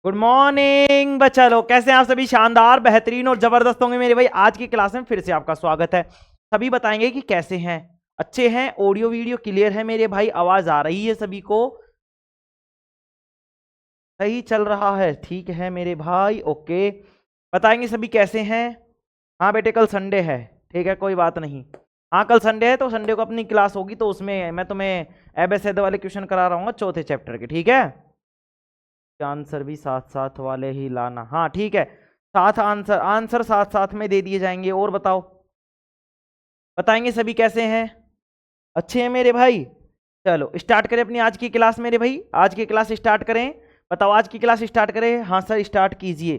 Good morning बच्चा लोग, कैसे हैं आप सभी? शानदार, बेहतरीन और जबरदस्त होंगे मेरे भाई। आज की क्लास में फिर से आपका स्वागत है। सभी बताएंगे कि कैसे हैं। अच्छे हैं? ऑडियो वीडियो क्लियर है मेरे भाई? आवाज आ रही है सभी को? सही चल रहा है? ठीक है मेरे भाई, ओके। बताएंगे सभी कैसे हैं। हाँ बेटे, कल संडे है। ठीक है, कोई बात नहीं। हाँ, कल संडे है तो संडे को अपनी क्लास होगी, तो उसमें मैं तुम्हें एबेसेड वाले क्वेश्चन करा रहा हूँ चौथे चैप्टर के। ठीक है, आंसर भी साथ साथ वाले ही लाना। हाँ ठीक है, साथ आंसर आंसर साथ साथ में दे दिए जाएंगे। और बताओ, बताएंगे सभी कैसे हैं? अच्छे हैं मेरे भाई? चलो स्टार्ट करें अपनी आज की क्लास मेरे भाई। आज की क्लास स्टार्ट करें। बताओ, आज की क्लास स्टार्ट करें? हाँ सर, स्टार्ट कीजिए।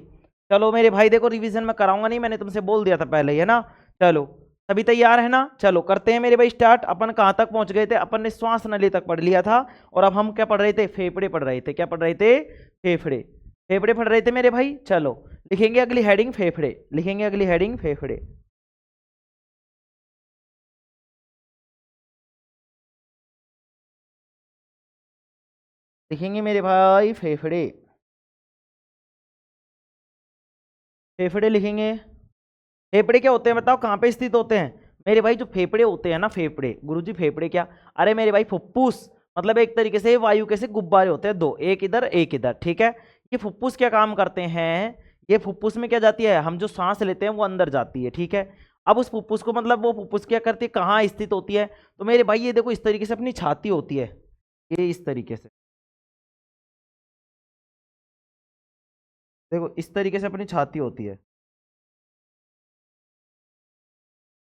चलो मेरे भाई, देखो रिवीजन में कराऊंगा नहीं, मैंने तुमसे बोल दिया था पहले ही, है ना। चलो, सभी तैयार है ना? चलो करते हैं मेरे भाई स्टार्ट। अपन कहाँ तक पहुंच गए थे? अपन ने श्वास नली तक पढ़ लिया था। और अब हम क्या पढ़ रहे थे? फेफड़े पढ़ रहे थे। क्या पढ़ रहे थे? फेफड़े। फेफड़े पढ़ रहे थे मेरे भाई। चलो लिखेंगे अगली हेडिंग फेफड़े। लिखेंगे अगली हेडिंग फेफड़े। लिखेंगे मेरे भाई फेफड़े। फेफड़े लिखेंगे। फेफड़े क्या होते हैं बताओ? कहाँ पे स्थित होते हैं मेरे भाई? जो फेफड़े होते हैं ना, फेफड़े गुरुजी, फेफड़े क्या? अरे मेरे भाई, फुफ्फुस। मतलब एक तरीके से वायु के से गुब्बारे होते हैं दो, एक इधर एक इधर। ठीक है, ये फुफ्फुस क्या काम करते हैं? ये फुफ्फुस में क्या जाती है? हम जो सांस लेते हैं वो अंदर जाती है। ठीक है, अब उस फुफ्फुस को, मतलब वो फुफ्फुस क्या करती है, कहाँ स्थित होती है? तो मेरे भाई ये देखो, इस तरीके से अपनी छाती होती है। ये इस तरीके से, देखो इस तरीके से अपनी छाती होती है।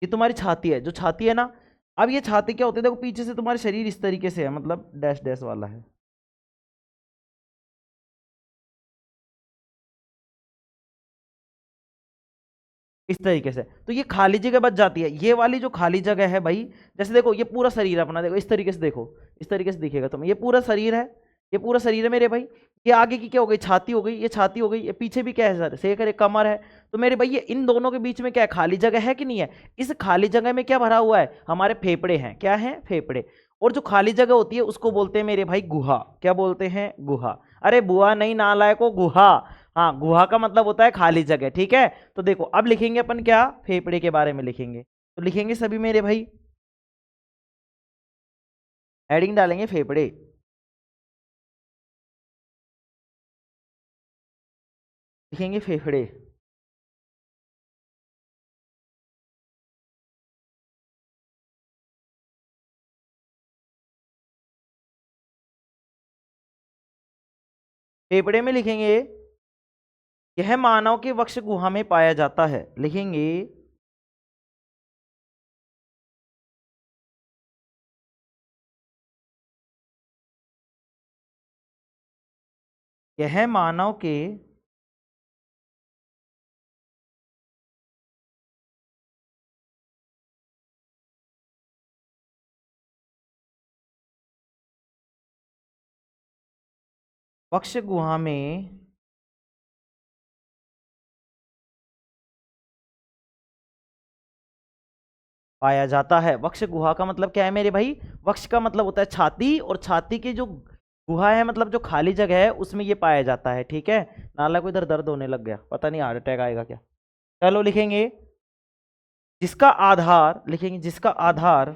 ये तुम्हारी छाती है, जो छाती है ना। अब ये छाती क्या होती है? देखो पीछे से तुम्हारे शरीर इस तरीके से है, मतलब डैश डैश वाला है। इस तरीके से तो ये खाली जगह बच जाती है। ये वाली जो खाली जगह है भाई, जैसे देखो ये पूरा शरीर है अपना, देखो इस तरीके से, देखो इस तरीके से दिखेगा तुम्हें, ये पूरा शरीर है। ये पूरा शरीर है मेरे भाई। ये आगे की क्या हो गई? छाती हो गई। ये छाती हो गई। ये पीछे भी क्या है सर? शेखर, एक कमर है। तो मेरे भाई, ये इन दोनों के बीच में क्या है? खाली जगह है कि नहीं है? इस खाली जगह में क्या भरा हुआ है? हमारे फेफड़े हैं। क्या है? फेफड़े। और जो खाली जगह होती है उसको बोलते हैं मेरे भाई गुहा। क्या बोलते हैं? गुहा। अरे बुआ नहीं, नालायको, गुहा। हाँ, गुहा का मतलब होता है खाली जगह। ठीक है, तो देखो अब लिखेंगे अपन क्या? फेफड़े के बारे में लिखेंगे। तो लिखेंगे सभी मेरे भाई, हेडिंग डालेंगे फेफड़े। लिखेंगे फेफड़े। फेफड़े में लिखेंगे, यह मानव के वक्ष गुहा में पाया जाता है। लिखेंगे, यह मानव के वक्ष गुहा में पाया जाता है। वक्ष गुहा का मतलब क्या है मेरे भाई? वक्ष का मतलब होता है छाती, और छाती की जो गुहा है, मतलब जो खाली जगह है, उसमें ये पाया जाता है। ठीक है, नाला को इधर दर्द होने लग गया, पता नहीं हार्ट अटैक आएगा क्या। चलो लिखेंगे, जिसका आधार। लिखेंगे जिसका आधार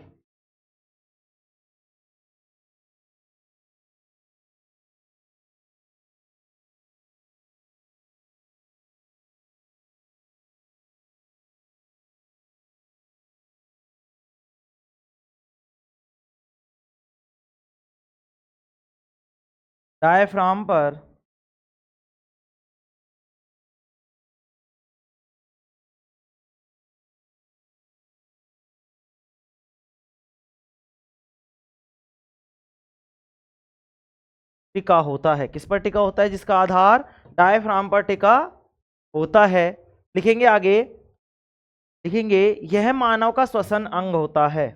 डायफ्राम पर टिका होता है। किस पर टिका होता है? जिसका आधार डायफ्राम पर टिका होता है। लिखेंगे आगे, लिखेंगे यह मानव का श्वसन अंग होता है।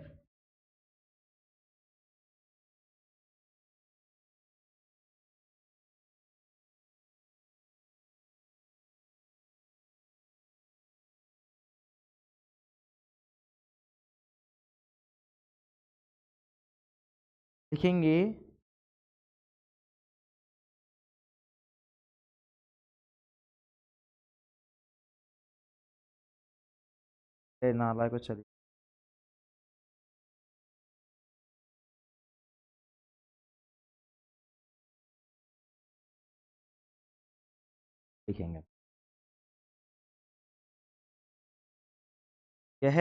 लिखेंगे नाला को चलिए लिखेंगे। यह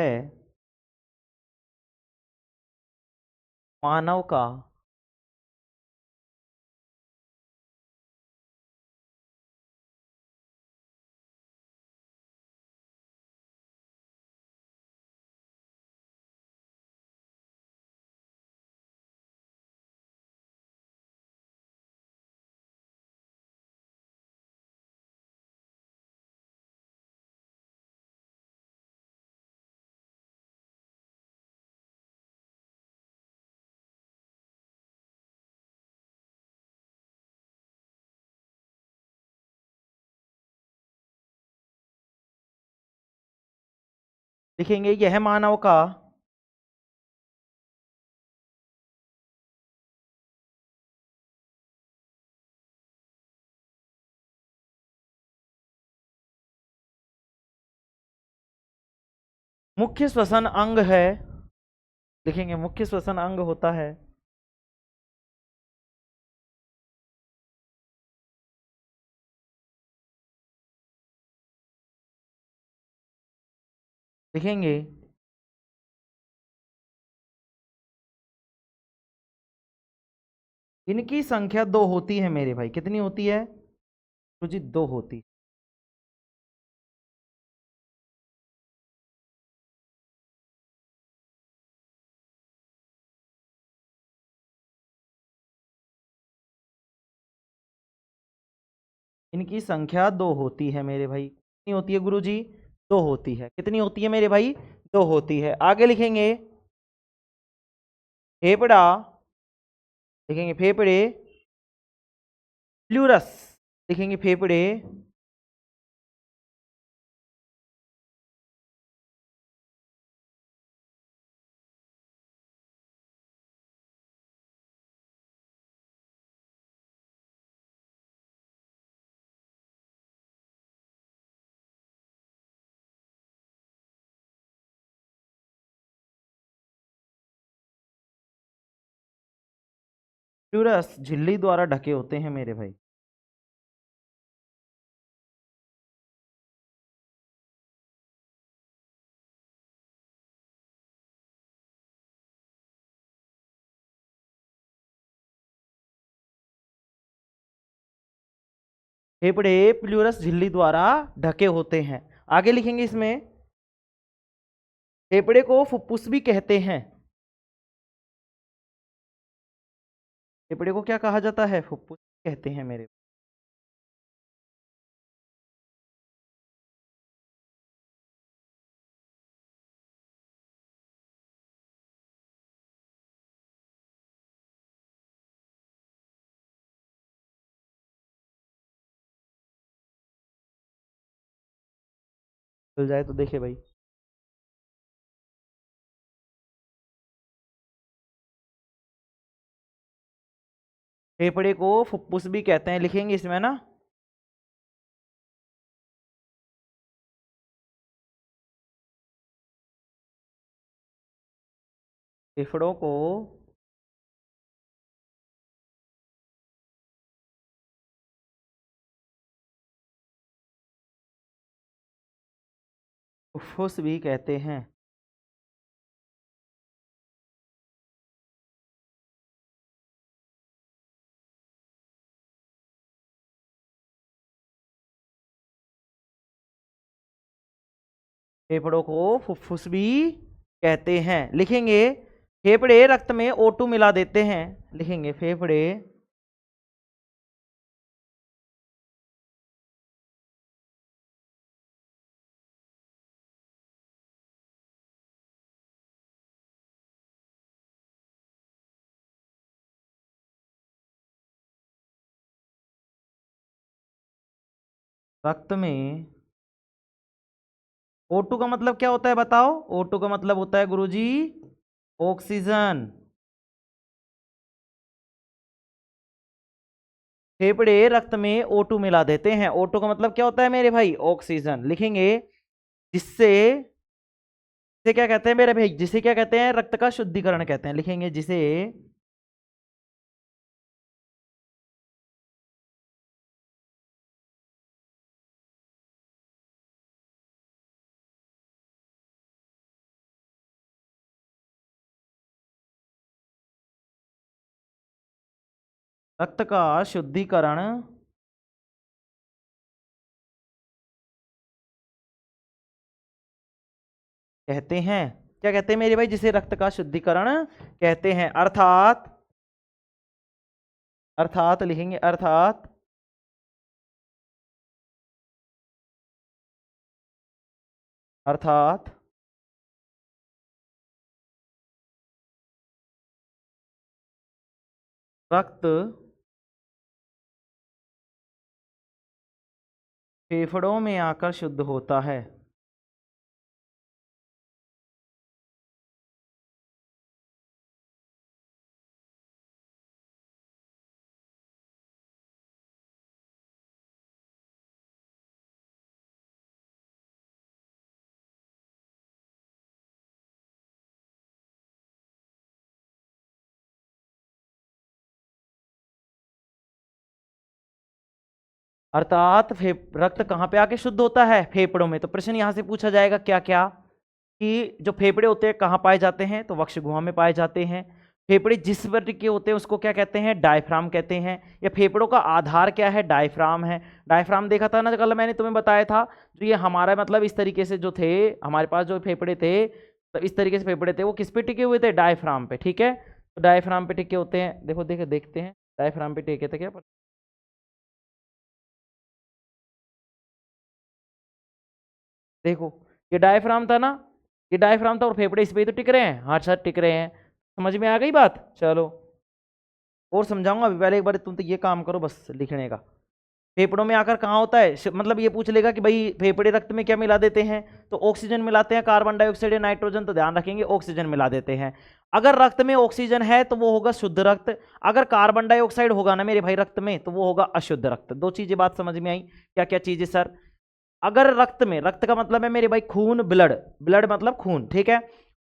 मानव का लिखेंगे, यह मानव का मुख्य श्वसन अंग है। लिखेंगे, मुख्य श्वसन अंग होता है। लिखेंगे, इनकी संख्या 2 होती है मेरे भाई। कितनी होती है तो जी? 2 होती। इनकी संख्या 2 होती है मेरे भाई। कितनी होती है गुरुजी? 2 होती है। कितनी होती है मेरे भाई? 2 होती है। आगे लिखेंगे, फेफड़ा। लिखेंगे फेफड़े प्लूरस। लिखेंगे फेफड़े प्लूरस झिल्ली द्वारा ढके होते हैं मेरे भाई। फेफड़े प्लूरस झिल्ली द्वारा ढके होते हैं। आगे लिखेंगे, इसमें फेफड़े को फुफ्फुस भी कहते हैं। फेफड़े को क्या कहा जाता है? फुफ्फुस कहते हैं मेरे। खुल जाए तो देखे भाई। फेफड़े को फुफ्फुस भी कहते हैं। लिखेंगे इसमें ना, फेफड़ों को फुफ्फुस भी कहते हैं। फेफड़ों को फुफ्फुस भी कहते हैं। लिखेंगे, फेफड़े रक्त में O2 मिला देते हैं। लिखेंगे, फेफड़े रक्त में O2 का मतलब क्या होता है बताओ? O2 का मतलब होता है गुरुजी ऑक्सीजन। फेफड़े रक्त में O2 मिला देते हैं। O2 का मतलब क्या होता है मेरे भाई? ऑक्सीजन। लिखेंगे, जिससे जिसे क्या कहते हैं मेरे भाई, जिसे क्या कहते हैं, रक्त का शुद्धिकरण कहते हैं। लिखेंगे जिसे रक्त का शुद्धिकरण कहते हैं। क्या कहते हैं मेरे भाई, जिसे रक्त का शुद्धिकरण कहते हैं। अर्थात, अर्थात लिखेंगे अर्थात अर्थात रक्त फेफड़ों में आकर शुद्ध होता है। अर्थात रक्त कहाँ पे आके शुद्ध होता है, फेफड़ों में। तो प्रश्न यहां से पूछा जाएगा क्या क्या, कि जो फेफड़े होते हैं कहाँ पाए जाते हैं, तो वक्ष गुहा में पाए जाते हैं। फेफड़े जिस पर टिके होते हैं उसको क्या कहते हैं, डायफ्राम कहते हैं। या फेफड़ों का आधार क्या है, डायफ्राम है। डायफ्राम देखा था ना कल मैंने तुम्हें बताया था, जो ये हमारा मतलब इस तरीके से जो थे हमारे पास जो फेफड़े थे, तो इस तरीके से फेफड़े थे, वो किस पे टिके हुए थे, डायफ्राम पे। ठीक है, तो डायफ्राम पे टिके होते हैं। देखो देखते हैं डायफ्राम पे टिके थे क्या। देखो ये डायफ्राम था ना, ये डायफ्राम था, और फेफड़े इस पे ही तो टिक रहे हैं। हाँ सर टिक रहे हैं। समझ में आ गई बात। चलो और समझाऊंगा, अभी पहले एक बार तुम तो ये काम करो बस लिखने का। फेफड़ों में आकर कहाँ होता है, मतलब ये पूछ लेगा कि भाई फेफड़े रक्त में क्या मिला देते हैं, तो ऑक्सीजन मिलाते हैं, कार्बन डाइऑक्साइड या नाइट्रोजन, तो ध्यान रखेंगे ऑक्सीजन मिला देते हैं। अगर रक्त में ऑक्सीजन है तो वो होगा शुद्ध रक्त, अगर कार्बन डाइऑक्साइड होगा ना मेरे भाई रक्त में, तो वो होगा अशुद्ध रक्त। दो चीजें बात समझ में आई, क्या क्या चीजें सर। अगर रक्त में, रक्त का मतलब है मेरे भाई खून, ब्लड, ब्लड मतलब खून, ठीक है,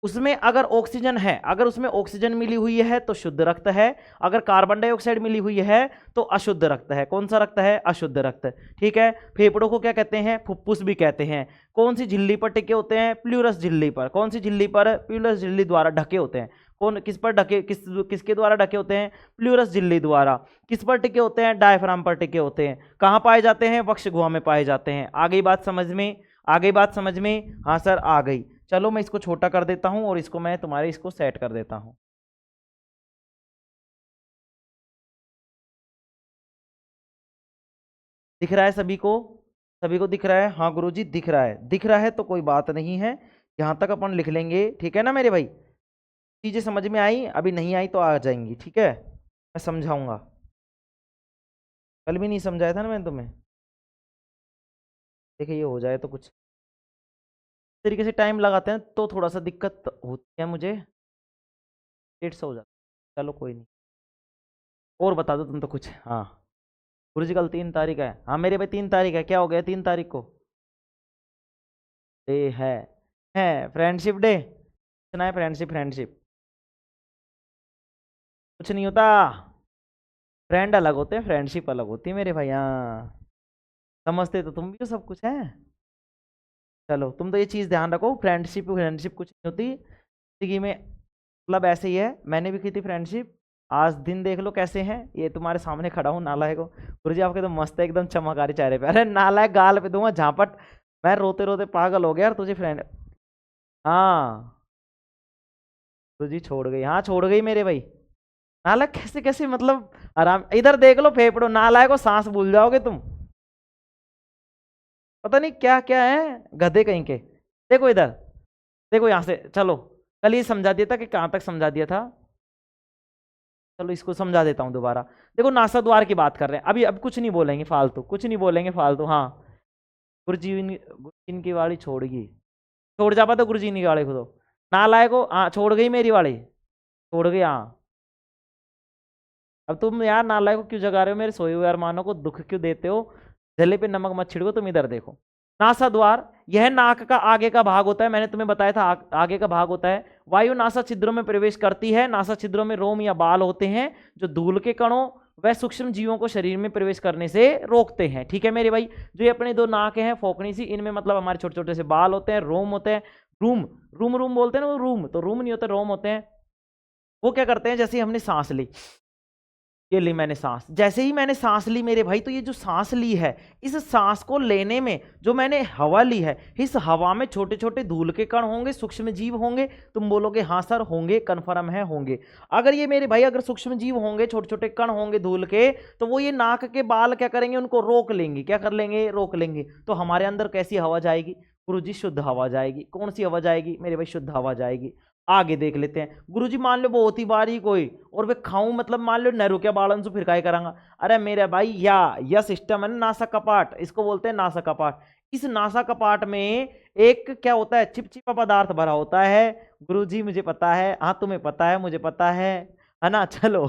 उसमें अगर ऑक्सीजन है, अगर उसमें ऑक्सीजन मिली हुई है तो शुद्ध रक्त है, अगर कार्बन डाइऑक्साइड मिली हुई है तो अशुद्ध रक्त है। कौन सा रक्त है, अशुद्ध रक्त। ठीक है, फेफड़ों को क्या कहते हैं, फुफ्फुस भी कहते हैं। कौन सी झिल्ली पर टिके होते हैं, प्लूरस झिल्ली पर। कौन सी झिल्ली पर, प्लूरस झिल्ली द्वारा ढके होते हैं। कौन किस पर ढके, किसके द्वारा ढके होते हैं, प्लूरस झिल्ली द्वारा। किस पर टिके होते हैं, डायफ्राम पर टिके होते हैं। कहाँ पाए जाते हैं, वक्ष गुहा में पाए जाते हैं। आ गई बात समझ में, आ गई बात समझ में, हाँ सर आ गई। चलो मैं इसको छोटा कर देता हूं और इसको मैं तुम्हारे इसको सेट कर देता हूं। दिख रहा है सभी को, सभी को दिख रहा है, हाँ गुरुजी दिख रहा है, दिख रहा है तो कोई बात नहीं है, यहां तक अपन लिख लेंगे। ठीक है ना मेरे भाई, चीजें समझ में आई, अभी नहीं आई तो आ जाएंगी। ठीक है, मैं समझाऊंगा, कल भी नहीं समझाया था ना मैंने तुम्हें। देखिए ये हो जाए तो कुछ तरीके से टाइम लगाते हैं तो थोड़ा सा दिक्कत होती है मुझे, लेट से हो जाता है। चलो कोई नहीं, और बता दो तुम तो कुछ। हाँ गुरुजी कल 3 तारीख है, हाँ मेरे भाई 3 तारीख है, क्या हो गया 3 तारीख को, डे है फ्रेंडशिप डे। सुना है, फ्रेंडशिप, फ्रेंडशिप कुछ नहीं होता। फ्रेंड अलग होते हैं, फ्रेंडशिप अलग होती है मेरे भाई। हाँ समझते तो तुम भी हो सब कुछ है। चलो तुम तो ये चीज़ ध्यान रखो, फ्रेंडशिप फ्रेंडशिप कुछ नहीं होती जिंदगी में, मतलब ऐसे ही है। मैंने भी की थी फ्रेंडशिप, आज दिन देख लो कैसे हैं, ये तुम्हारे सामने खड़ा हूँ नालायक को। गुरुजी आपके तो मस्त है एकदम चमकारी चेहरे पे, अरे नालायक गाल पे दूंगा झापट। मैं रोते रोते पागल हो गया यार तुझे फ्रेंड। हाँ गुरुजी छोड़ गई, हाँ छोड़ गई मेरे भाई। नालायक कैसे कैसे, मतलब आराम, इधर देख लो फेफड़ो, नालायक को सांस भूल जाओगे तुम, पता नहीं क्या क्या है गधे कहीं के। देखो इधर, देखो यहां से, चलो कल ये समझा दिया था कि कहां तक समझा दिया था, चलो इसको समझा देता हूं दोबारा। देखो नासा द्वार की बात कर रहे हैं अभी, अब कुछ नहीं बोलेंगे फालतू, कुछ नहीं बोलेंगे फालतू। हाँ गुरुजीन की वाली छोड़गी, छोड़ जा पाता गुरुजीन की वाली को तो, नालायक को। हाँ छोड़ गई मेरी वाली, छोड़ गई। हाँ अब तुम यार नालायक को क्यों जगा रहे हो, मेरे सोए हुए अरमानों को दुख क्यों देते हो। जले पे नमक मत छिड़को, तुम इधर देखो। नासा द्वार यह नाक का आगे का भाग होता है, मैंने तुम्हें बताया था आगे का भाग होता है। वायु नासा छिद्रों में प्रवेश करती है, नासा छिद्रों में रोम या बाल होते हैं जो धूल के कणों वह सूक्ष्म जीवों को शरीर में प्रवेश करने से रोकते हैं। ठीक है मेरे भाई, जो ये अपने दो नाक हैं फोकनी सी, इनमें मतलब हमारे छोटे छोटे से बाल होते हैं, रोम होते हैं, रूम रूम रूम बोलते हैं ना, रूम तो रूम नहीं होते, रोम होते हैं। वो क्या करते हैं, जैसे हमने सांस ली, ये ली मैंने सांस, जैसे ही मैंने सांस ली मेरे भाई, तो ये जो सांस ली है, इस सांस को लेने में जो मैंने हवा ली है, इस हवा में छोटे छोटे धूल के कण होंगे, सूक्ष्म जीव होंगे। तुम बोलोगे हाँ सर होंगे, कन्फर्म है होंगे। अगर ये मेरे भाई अगर सूक्ष्म जीव होंगे, छोटे छोटे कण होंगे धूल के, तो वो ये नाक के बाल क्या करेंगे, उनको रोक लेंगे। क्या कर लेंगे, रोक लेंगे। तो हमारे अंदर कैसी हवा जाएगी गुरुजी, शुद्ध हवा जाएगी। कौन सी हवा जाएगी मेरे भाई, शुद्ध हवा जाएगी। आगे देख लेते हैं गुरुजी, मान लो बहुत ही बारी कोई और वे खाऊं, मतलब मान लो नैरो क्या बालन से फिर काय करांगा। अरे मेरे भाई यह सिस्टम है ना, नासा कपाट, इसको बोलते हैं नासा कपाट। इस नासा कपाट में एक क्या होता है, चिपचिपा पदार्थ भरा होता है। गुरुजी मुझे पता है, हाँ तुम्हें पता है, मुझे पता है ना। चलो,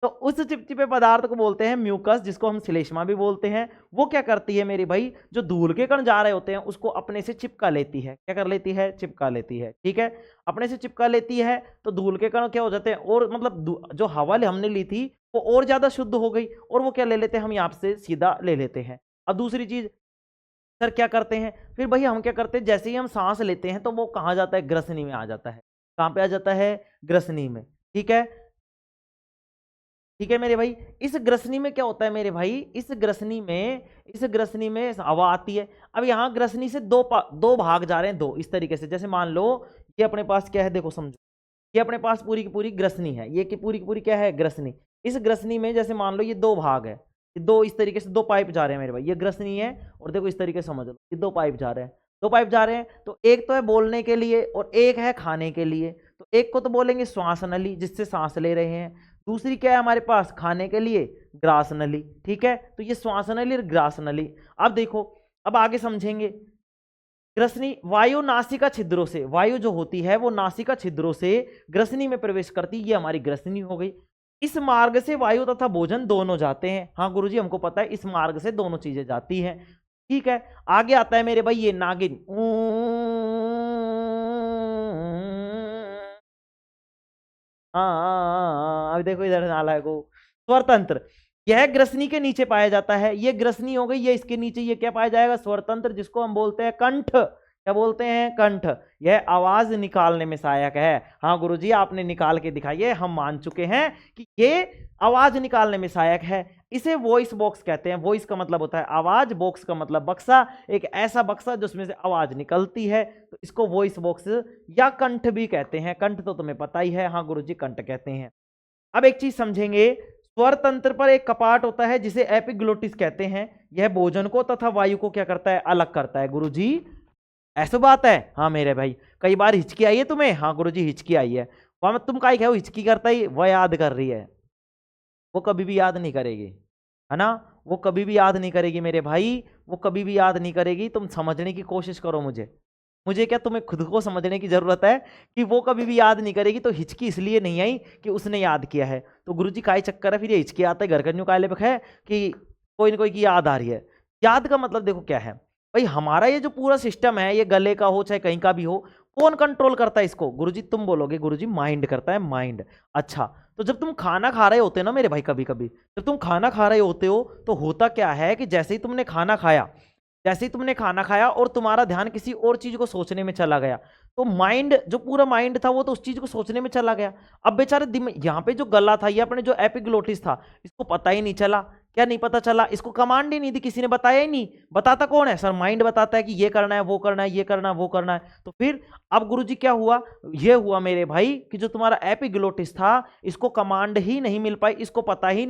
तो उस चिपचिपे पदार्थ को बोलते हैं म्यूकस, जिसको हम श्लेष्मा भी बोलते हैं। वो क्या करती है मेरे भाई, जो धूल के कण जा रहे होते हैं उसको अपने से चिपका लेती है। क्या कर लेती है, चिपका लेती है। ठीक है, अपने से चिपका लेती है, तो धूल के कण क्या हो जाते हैं, और मतलब जो हवा हमने ली थी वो और ज्यादा शुद्ध हो गई, और वो क्या ले लेते हैं, हम यहाँ से सीधा ले लेते हैं। अब दूसरी चीज सर क्या करते हैं फिर भैया, हम क्या करते हैं, जैसे ही हम सांस लेते हैं तो वो कहाँ जाता है, ग्रसनी में आ जाता है। कहाँ पे आ जाता है, ग्रसनी में। ठीक है, ठीक है मेरे भाई। इस ग्रसनी में क्या होता है मेरे भाई, इस ग्रसनी में हवा आती है। अब यहाँ ग्रसनी से दो भाग जा रहे हैं, दो इस तरीके से। जैसे मान लो ये अपने पास क्या है, देखो समझो, ये अपने पास पूरी की पूरी ग्रसनी है, ये की पूरी क्या है, ग्रसनी। इस ग्रसनी में जैसे मान लो ये दो भाग है, दो इस तरीके से दो पाइप जा रहे हैं मेरे भाई, ये ग्रसनी है, और देखो इस तरीके से समझ लो ये दो पाइप जा रहे हैं, दो पाइप जा रहे हैं। तो एक तो है बोलने के लिए और एक है खाने के लिए। तो एक को तो बोलेंगे श्वास नली, जिससे सांस ले रहे हैं। दूसरी क्या है हमारे पास, खाने के लिए, ग्रास नली। ठीक है, तो ये श्वास नली और ग्रास नली। अब देखो, अब आगे समझेंगे। ग्रसनी वायु नासिका छिद्रों से, वायु जो होती है वो नासिका छिद्रों से ग्रसनी में प्रवेश करती, ये हमारी ग्रसनी हो गई। इस मार्ग से वायु तथा भोजन दोनों जाते हैं। हाँ गुरुजी हमको पता है, इस मार्ग से दोनों चीजें जाती हैं। ठीक है, आगे आता है मेरे भाई ये नागिन। हाँ, अभी देखो इधर नाला को स्वरतंत्र, यह ग्रसनी के नीचे पाया जाता है। ये ग्रसनी हो गई, ये इसके नीचे ये क्या पाया जाएगा, स्वरतंत्र, जिसको हम बोलते हैं कंठ। क्या बोलते हैं, कंठ। यह आवाज निकालने में सहायक है। हाँ गुरुजी आपने निकाल के दिखाइए, हम मान चुके हैं कि ये आवाज निकालने में सहायक है। इसे वॉइस बॉक्स कहते हैं। वॉइस का मतलब होता है आवाज, बॉक्स का मतलब बक्सा, एक ऐसा बक्सा जिसमें से आवाज निकलती है, तो इसको वॉइस बॉक्स या कंठ भी कहते हैं। कंठ तो तुम्हें पता ही है, हाँ गुरुजी कंठ कहते हैं। अब एक चीज समझेंगे, स्वर तंत्र पर एक कपाट होता है जिसे एपिग्लोटिस कहते हैं। यह भोजन को तथा वायु को क्या करता है, अलग करता है। गुरुजी ऐसा बात है, हाँ मेरे भाई। कई बार हिचकी आई है तुम्हें, हाँ गुरुजी हिचकी आई है। वह तुम का क्या हिचकी करता ही, वह याद कर रही है, वो कभी भी याद नहीं करेगी, है ना। वो कभी भी याद नहीं करेगी मेरे भाई, वो कभी भी याद नहीं करेगी। तुम समझने की कोशिश करो मुझे क्या तुम्हें खुद को समझने की जरूरत है कि वो कभी भी याद नहीं करेगी। तो हिचकी इसलिए नहीं आई कि उसने याद किया है। तो गुरुजी का ही चक्कर है फिर ये हिचकी आता है घर कन्यू काले पे है कि कोई ना कोई की याद आ रही है। याद का मतलब देखो क्या है भाई, हमारा ये जो पूरा सिस्टम है, ये गले का हो चाहे कहीं का भी हो, कौन कंट्रोल करता है इसको। गुरुजी तुम बोलोगे गुरुजी माइंड करता है, माइंड। अच्छा, तो जब तुम खाना खा रहे होते हो ना मेरे भाई, कभी कभी जब तुम खाना खा रहे होते हो तो होता क्या है कि जैसे ही तुमने खाना खाया और तुम्हारा ध्यान किसी और चीज को सोचने में चला गया, तो माइंड, जो पूरा माइंड था वो तो उस चीज को सोचने में चला गया। अब बेचारे यहाँ पे जो गला था, ये अपने जो एपिग्लोटिस था, इसको पता ही नहीं चला। क्या नहीं पता चला, इसको कमांड ही नहीं दी, किसी ने बताया ही नहीं। बताता कौन है सर, माइंड बताता है कि ये करना है, वो करना है, ये करना है, वो करना है। तो फिर अब गुरुजी क्या हुआ, ये हुआ मेरे भाई कि जो तुम्हारा एपिग्लोटिस था, इसको कमांड ही नहीं मिल पाई, इसको पता ही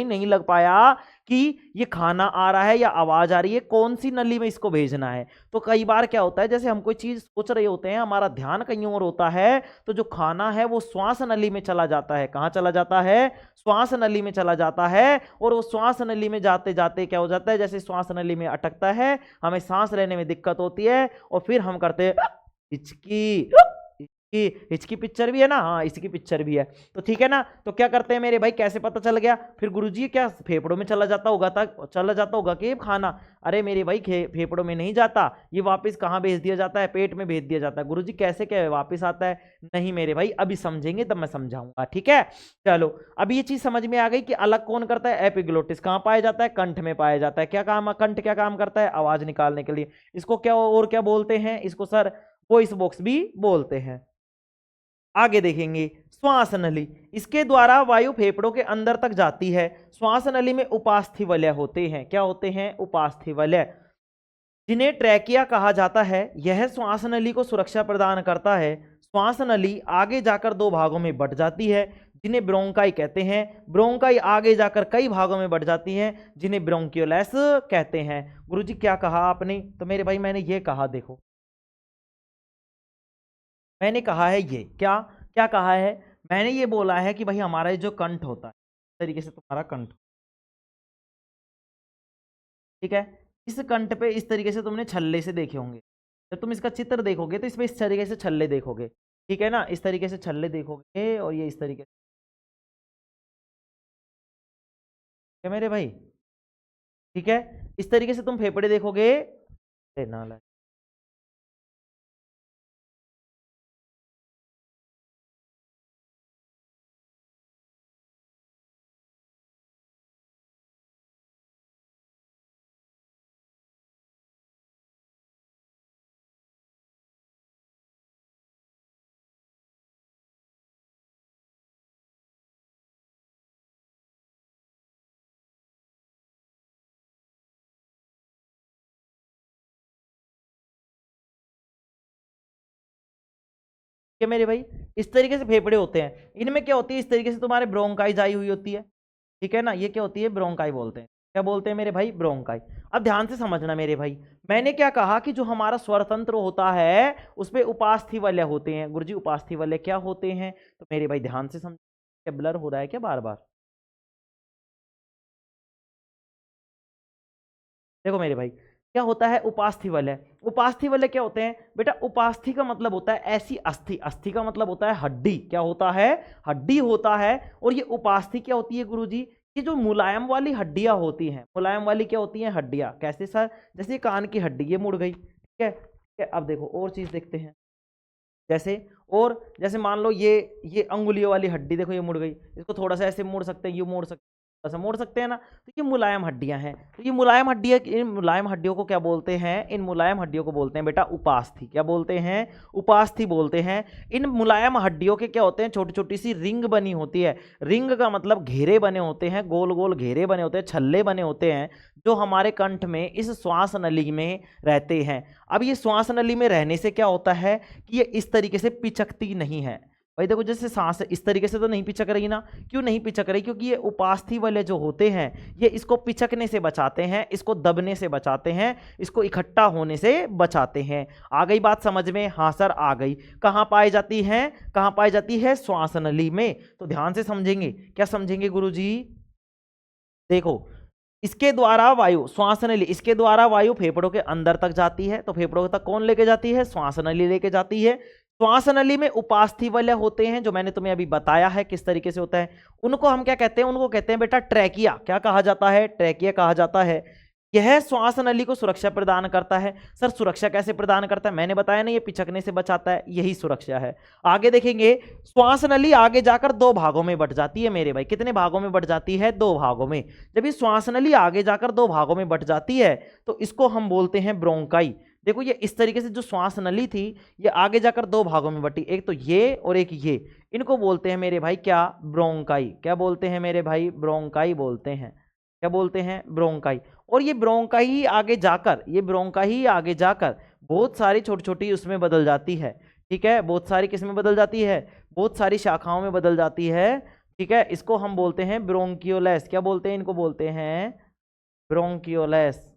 नहीं लग पाया कि ये खाना आ रहा है या आवाज आ रही है, कौन सी नली में इसको भेजना है। तो कई बार क्या होता है, जैसे हम कोई चीज सोच रहे होते हैं, हमारा ध्यान कहीं और होता है, तो जो खाना है वो श्वास नली में चला जाता है। कहां चला जाता है, श्वास नली में चला जाता है। और वो श्वास नली में जाते जाते क्या हो जाता है, जैसे श्वास नली में अटकता है, हमें सांस लेने में दिक्कत होती है, और फिर हम करते हिचकी, कि इसकी पिक्चर भी है ना, हाँ इसकी पिक्चर भी है, तो ठीक है ना। तो क्या करते हैं मेरे भाई, कैसे पता चल गया, फिर गुरुजी क्या फेफड़ों में चला जाता होगा कि खाना, अरे मेरे भाई फेफड़ों में नहीं जाता, ये वापस कहाँ भेज दिया जाता है, पेट में भेज दिया जाता है। गुरुजी कैसे क्या वापस आता है, नहीं मेरे भाई अभी समझेंगे तब मैं समझाऊंगा, ठीक है। चलो अब ये चीज समझ में आ गई कि अलग कौन करता है, एपिग्लोटिस कहाँ पाया जाता है, कंठ में पाया जाता है। क्या काम, कंठ क्या काम करता है, आवाज निकालने के लिए। इसको क्या और क्या बोलते हैं, इसको सर वॉइस बॉक्स भी बोलते हैं। आगे देखेंगे श्वास नली, इसके द्वारा वायु फेफड़ों के अंदर तक जाती है। श्वास नली में उपास्थि वलय होते हैं, क्या होते हैं, उपास्थि वलय, जिन्हें ट्रैकिया कहा जाता है। यह श्वास नली को सुरक्षा प्रदान करता है। श्वास नली आगे जाकर दो भागों में बंट जाती है, जिन्हें ब्रोंकाई कहते हैं। ब्रोंकाई आगे जाकर कई भागों में बढ़ जाती हैं, जिन्हें ब्रोंकियोलेस कहते हैं। गुरुजी क्या कहा आपने, तो मेरे भाई मैंने ये कहा, देखो मैंने कहा है ये क्या क्या कहा है, मैंने ये बोला है कि भाई हमारा जो कंठ होता है, इस तरीके से तुम्हारा कंठ, ठीक है, इस कंठ पे इस तरीके से तुमने छल्ले से देखे होंगे। जब तुम इसका चित्र देखोगे तो इसमें इस तरीके से छल्ले देखोगे, ठीक है ना, इस तरीके से छल्ले देखोगे और ये इस तरीके से, क्या मेरे भाई, ठीक है, इस तरीके से तुम फेफड़े देखोगे। ना क्या मेरे भाई, इस तरीके से फेफड़े होते हैं, इनमें क्या होती है, इस तरीके से तुम्हारे ब्रोंकाई जाई हुई होती है, ठीक है ना, ये क्या होती है, ब्रोंकाई बोलते हैं। क्या बोलते हैं मेरे भाई, ब्रोंकाई। अब ध्यान से समझना मेरे भाई, मैंने क्या कहा कि जो हमारा स्वर तंत्र होता है उसपे उपास्थि वलय होते हैं। गुरुजी उपास्थि वलय क्या होते हैं, तो मेरे भाई ध्यान से समझ, क्या ब्लर हो रहा है क्या बार बार, देखो मेरे भाई क्या होता है, उपास्थि वलय। उपास्थि वलय क्या होते हैं बेटा, उपास्थि का मतलब होता है ऐसी अस्थि, अस्थि का मतलब होता है हड्डी, क्या होता है, हड्डी होता है। और ये उपास्थि क्या होती है गुरुजी, ये जो मुलायम वाली हड्डियां होती हैं, मुलायम वाली क्या होती हैं हड्डियां, कैसे सर, जैसे कान की हड्डी ये मुड़ गई, ठीक है, ठीक है। अब देखो और चीज देखते हैं, जैसे, और जैसे मान लो ये अंगुलियों वाली हड्डी देखो ये मुड़ गई, इसको थोड़ा सा ऐसे मोड़ सकते हैं, ये मोड़ सकते हैं, थोड़ा सा मोड़ सकते हैं ना, तो ये मुलायम हड्डियां हैं। तो ये मुलायम हड्डियां, इन मुलायम हड्डियों को क्या बोलते हैं, इन मुलायम हड्डियों को बोलते हैं बेटा उपास्थि, क्या बोलते हैं, उपास्थि बोलते हैं। इन मुलायम हड्डियों के क्या होते हैं, छोटी छोटी सी रिंग बनी होती है, रिंग का मतलब घेरे बने होते हैं, गोल गोल घेरे बने होते हैं, छल्ले बने होते हैं, जो हमारे कंठ में इस श्वास नली में रहते हैं। अब ये श्वास नली में रहने से क्या होता है कि ये इस तरीके से पिचकती नहीं है। भाई देखो जैसे सांस इस तरीके से तो नहीं पिचक रही ना, क्यों नहीं पिचक रही, क्योंकि ये उपास्थि वाले जो होते हैं ये इसको पिचकने से बचाते हैं, इसको दबने से बचाते हैं, इसको इकट्ठा होने से बचाते हैं। आ गई बात समझ में, हाँ सर आ गई। कहाँ पाई जाती है, कहाँ पाई जाती है, श्वास नली में। तो ध्यान से समझेंगे, क्या समझेंगे गुरुजी, देखो इसके द्वारा वायु, श्वास नली, इसके द्वारा वायु फेफड़ों के अंदर तक जाती है। तो फेफड़ों तक कौन लेके जाती है, श्वास नली लेके जाती है। श्वास नली में उपास्थि वलय होते हैं, जो मैंने तुम्हें अभी बताया है किस तरीके से होता है। उनको हम क्या कहते हैं, उनको कहते हैं बेटा ट्रैकिया। क्या कहा जाता है, ट्रैकिया कहा जाता है। यह श्वास नली को सुरक्षा प्रदान करता है। सर सुरक्षा कैसे प्रदान करता है, मैंने बताया ना, ये पिचकने से बचाता है, यही सुरक्षा है। आगे देखेंगे, श्वास नली आगे जाकर दो भागों में बट जाती है मेरे भाई। कितने भागों में बट जाती है, दो भागों में। जब ये श्वास नली आगे जाकर दो भागों में बट जाती है तो इसको हम बोलते हैं ब्रोंकाई। देखो ये इस तरीके से जो श्वास नली थी ये आगे जाकर दो भागों में बटी, एक तो ये और एक ये, इनको बोलते हैं मेरे भाई क्या, ब्रोंकाई। क्या बोलते हैं मेरे भाई, ब्रोंकाई बोलते हैं। क्या बोलते हैं, ब्रोंकाई। और ये ब्रोंकाई ही आगे जाकर, ये ब्रोंकाई ही आगे जाकर बहुत सारी छोटी छोटी उसमें बदल जाती है, ठीक है, बहुत सारी किसमें बदल जाती है, बहुत सारी शाखाओं में बदल जाती है, ठीक है। इसको हम बोलते हैं ब्रोंकियोलेस। क्या बोलते हैं, इनको बोलते हैं ब्रोंकियोलेस।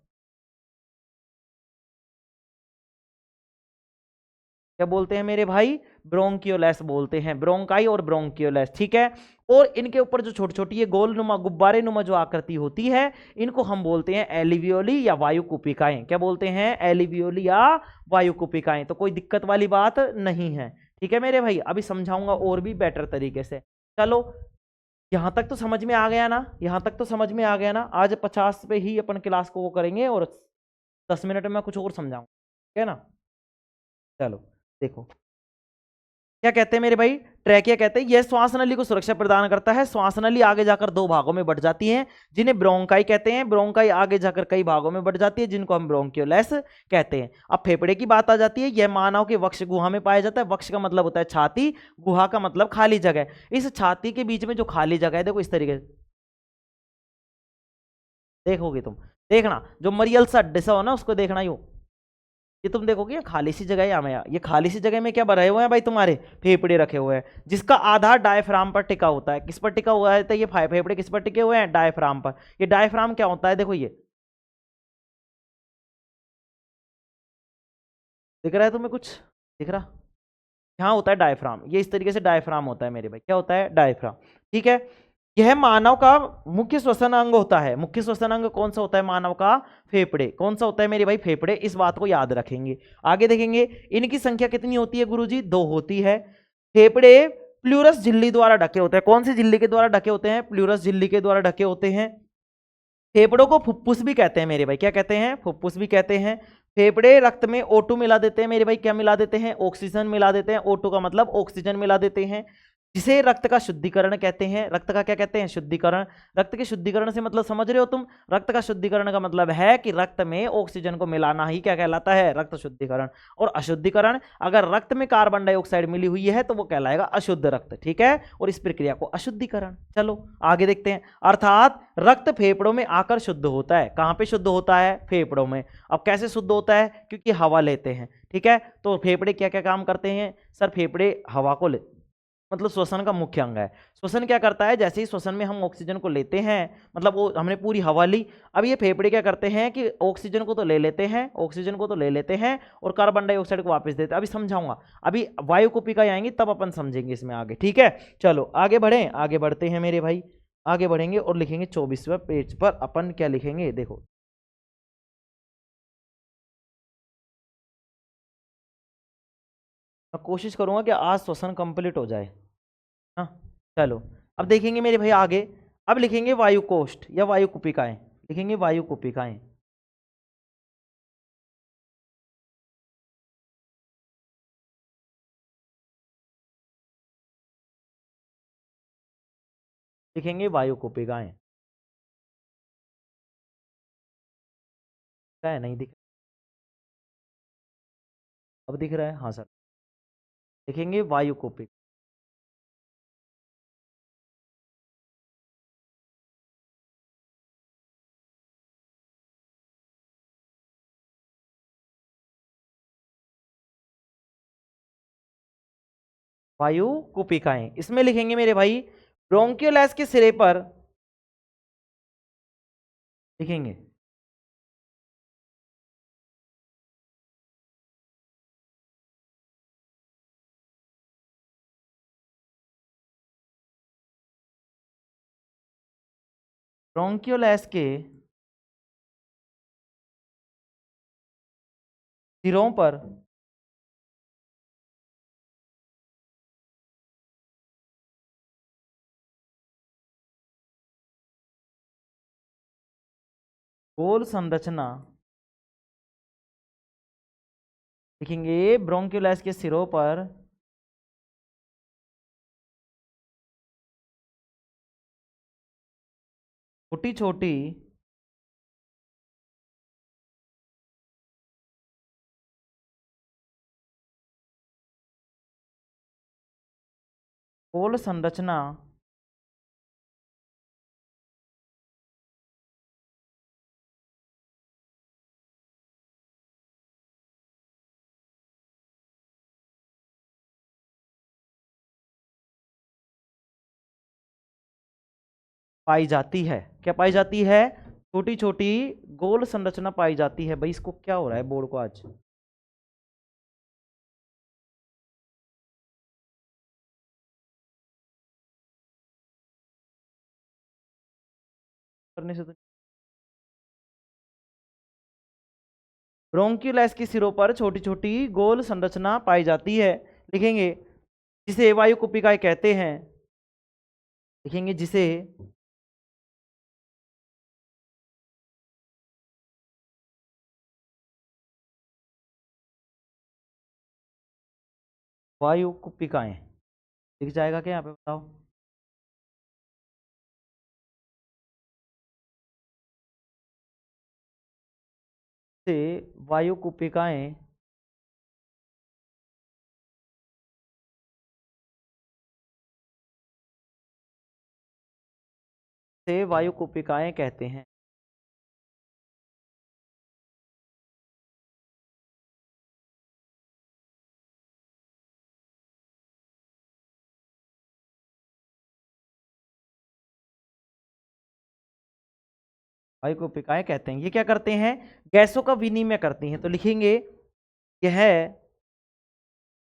क्या बोलते हैं मेरे भाई, ब्रोंकियोलेस बोलते हैं, ब्रोंकाई और ब्रोंकियोलेस, ठीक है। और इनके ऊपर जो छोटी छोटी ये गोल नुमा, गुब्बारे नुमा जो आकृति होती है, इनको हम बोलते हैं एलिवियोली या वायुकुपिकाएं। क्या बोलते हैं, एलिवियोली या वायुकुपिकाएं। तो कोई दिक्कत वाली बात नहीं है, ठीक है मेरे भाई, अभी समझाऊंगा और भी बेटर तरीके से। चलो यहां तक तो समझ में आ गया ना, यहां तक तो समझ में आ गया ना। आज 50 पे ही अपन क्लास को वो करेंगे और 10 मिनट में कुछ और समझाऊंगा, ठीक है ना। चलो देखो क्या कहते हैं मेरे भाई, ट्रैकिया कहते हैं यह श्वास नली को सुरक्षा प्रदान करता है। श्वास नली आगे जाकर दो भागों में बढ़ जाती है जिन्हें ब्रोंकाई कहते हैं। ब्रोंकाई आगे जाकर कई भागों में बढ़ जाती है जिनको हम ब्रोंकियोलेस कहते हैं। अब फेफड़े की बात आ जाती है, यह मानव के वक्ष गुहा में पाया जाता है। वक्ष का मतलब होता है छाती, गुहा का मतलब खाली जगह। इस छाती के बीच में जो खाली जगह है, देखो इस तरीके से देखोगे तुम, देखना जो मरियल सा डिसा हो ना उसको देखना ही हो, ये तुम देखोगे ये खाली सी जगह है। यहाँ में ये खाली सी जगह में क्या भरे हुए हैं भाई, तुम्हारे फेफड़े रखे हुए हैं जिसका आधार डायफ्राम पर टिका होता है। किस पर टिका हुआ है, तो ये फेफड़े किस पर टिके हुए हैं, डायफ्राम पर। ये डायफ्राम क्या होता है, देखो ये दिख रहा है तुम्हें, कुछ दिख रहा, यहाँ होता है डायफ्राम। ये इस तरीके से डायफ्राम होता है मेरे भाई, क्या होता है, डायफ्राम। ठीक है, यह मानव का मुख्य श्वसन अंग होता है। मुख्य श्वसन अंग कौन सा होता है मानव का, फेफड़े। कौन सा होता है मेरे भाई, फेफड़े। इस बात को याद रखेंगे। आगे देखेंगे इनकी संख्या कितनी होती है गुरुजी, 2 होती है। फेफड़े प्लूरस झिल्ली द्वारा ढके होते हैं। कौन सी झिल्ली के द्वारा ढके होते हैं, प्लूरस झिल्ली के द्वारा ढके होते हैं। फेफड़ों को फुफ्फुस भी कहते हैं मेरे भाई, क्या कहते हैं, फुफ्फुस भी कहते हैं। फेफड़े रक्त में O2 मिला देते हैं मेरे भाई, क्या मिला देते हैं, ऑक्सीजन मिला देते हैं। O2 का मतलब ऑक्सीजन मिला देते हैं, जिसे रक्त का शुद्धिकरण कहते हैं। रक्त का क्या कहते हैं, शुद्धिकरण। रक्त के शुद्धिकरण से मतलब समझ रहे हो तुम, रक्त का शुद्धिकरण का मतलब है कि रक्त में ऑक्सीजन को मिलाना ही क्या कहलाता है, रक्त शुद्धिकरण। और अशुद्धिकरण, अगर रक्त में कार्बन डाइऑक्साइड मिली हुई है तो वो कहलाएगा अशुद्ध रक्त, ठीक है। और इस प्रक्रिया को अशुद्धिकरण। चलो आगे देखते हैं। अर्थात रक्त फेफड़ों में आकर शुद्ध होता है। कहां पे शुद्ध होता है, फेफड़ों में। अब कैसे शुद्ध होता है, क्योंकि हवा लेते हैं, ठीक है। तो फेफड़े क्या क्या काम करते हैं सर, फेफड़े हवा को ले, मतलब श्वसन का मुख्य अंग है। श्वसन क्या करता है, जैसे ही श्वसन में हम ऑक्सीजन को लेते हैं, मतलब वो हमने पूरी हवा ली, अब ये फेफड़े क्या करते हैं कि ऑक्सीजन को तो ले लेते हैं, ऑक्सीजन को तो ले लेते हैं और कार्बन डाइऑक्साइड को वापस देते हैं। अभी समझाऊंगा, अभी वायु कुपिका आएंगी तब अपन समझेंगे इसमें आगे, ठीक है। चलो आगे बढ़े, आगे बढ़ते हैं मेरे भाई, आगे बढ़ेंगे और लिखेंगे 24वें पेज पर अपन क्या लिखेंगे, देखो मैं कोशिश करूंगा कि आज श्वसन कंप्लीट हो जाए। हाँ चलो, अब देखेंगे मेरे भाई आगे। अब लिखेंगे वायु कोष्ठ या वायु कुपिकाएं, लिखेंगे वायु कुपिकाएं। लिखेंगे वायु कुपिकाएं, क्या है, नहीं दिख, अब दिख रहा है, हाँ सर। लिखेंगे वायु कुपिक, वायु कुपिकाएं। इसमें लिखेंगे मेरे भाई ब्रोंकियोलैस के सिरे पर लिखेंगे, ब्रोंकियोलैस के सिरों पर गोल संरचना, लिखेंगे ब्रोंकियोलैस के सिरों पर छोटी छोटी गोल संरचना पाई जाती है। क्या पाई जाती है, छोटी छोटी गोल संरचना पाई जाती है। भाई इसको क्या हो रहा है बोर्ड को आज, करने से तो। ब्रोंकियोलैस के सिरों पर छोटी छोटी गोल संरचना पाई जाती है, लिखेंगे जिसे वायु कुपिकाएं कहते हैं, लिखेंगे जिसे वायु कुपिकाएं। दिख जाएगा क्या यहाँ पे, बताओ। से वायु कुपिकाएं से वायु कुपिकाएं कहते हैं। वायु कुपिकाएं कहते हैं, ये क्या करते हैं, गैसों का विनिमय करती हैं। तो लिखेंगे यह,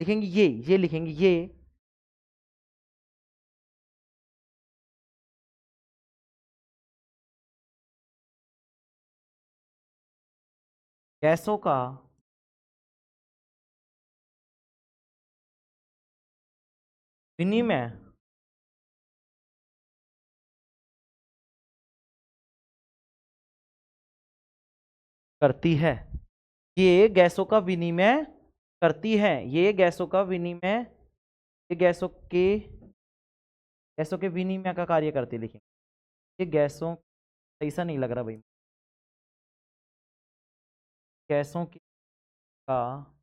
लिखेंगे ये लिखेंगे ये गैसों का विनिमय करती है। ये गैसों का विनिमय करती है, ये गैसों का विनिमय, ये गैसों के विनिमय का कार्य करती है। लिखेंगे ये गैसों, ऐसा नहीं लग रहा भाई, गैसों की का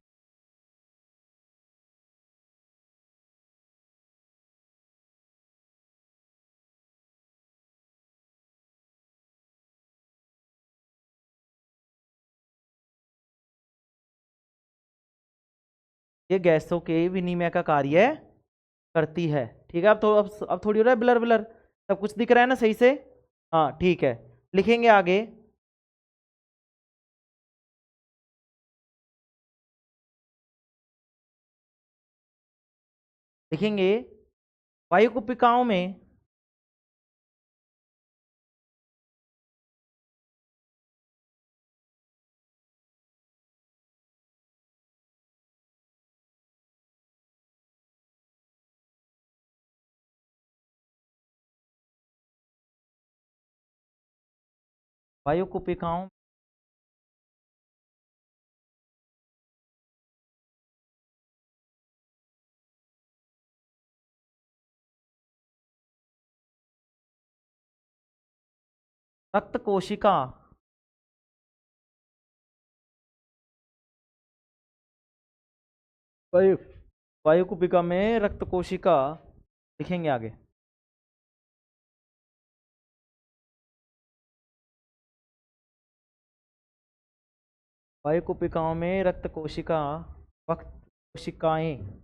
ये गैसों के विनिमय का कार्य करती है। ठीक है, अब थोड़ी हो रहा है ब्लर ब्लर, सब कुछ दिख रहा है ना सही से। हाँ ठीक है, लिखेंगे आगे, लिखेंगे वायु कुपिकाओं में वायु कुपिकाओं रक्त कोशिका, वायु वायु कुपिका में रक्त कोशिका, लिखेंगे आगे, वायु कुपिकाओं में रक्त कोशिका, रक्त कोशिकाएं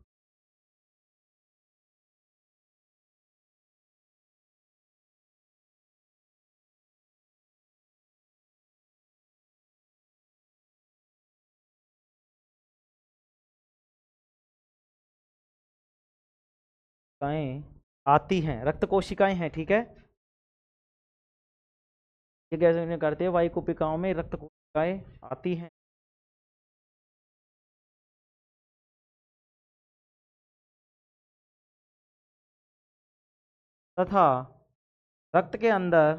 आती हैं, रक्त कोशिकाएं हैं। ठीक है, ये कैसे करते हैं, वायु कुपिकाओं में रक्त कोशिकाएं आती हैं तथा रक्त के अंदर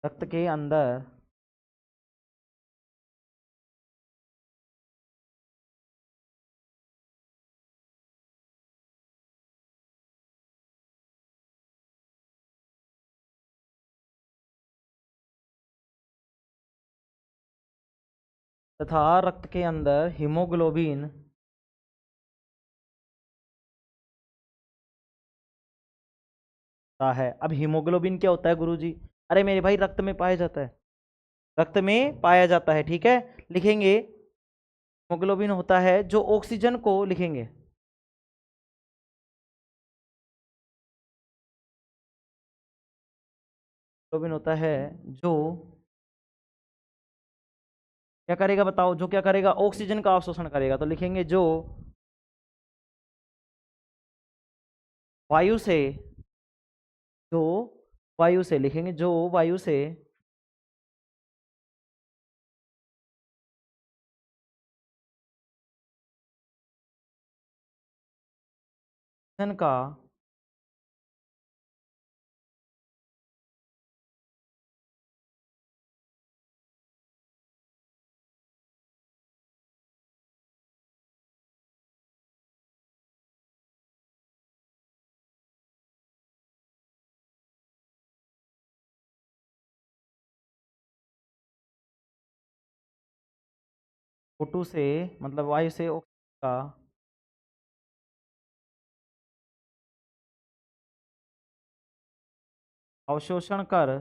रक्त के अंदर तथा रक्त के अंदर हीमोग्लोबिन है। अब हीमोग्लोबिन क्या होता है गुरुजी, अरे मेरे भाई रक्त में पाया जाता है, रक्त में पाया जाता है। ठीक है, लिखेंगे हीमोग्लोबिन होता है जो ऑक्सीजन को, लिखेंगे हीमोग्लोबिन होता है जो क्या करेगा, बताओ, जो क्या करेगा, ऑक्सीजन का अवशोषण करेगा। तो लिखेंगे जो वायु से, जो वायु से लिखेंगे, जो वायु से ऑक्सीजन का O2 से, मतलब वायु से ऑक्सीजन का अवशोषण कर,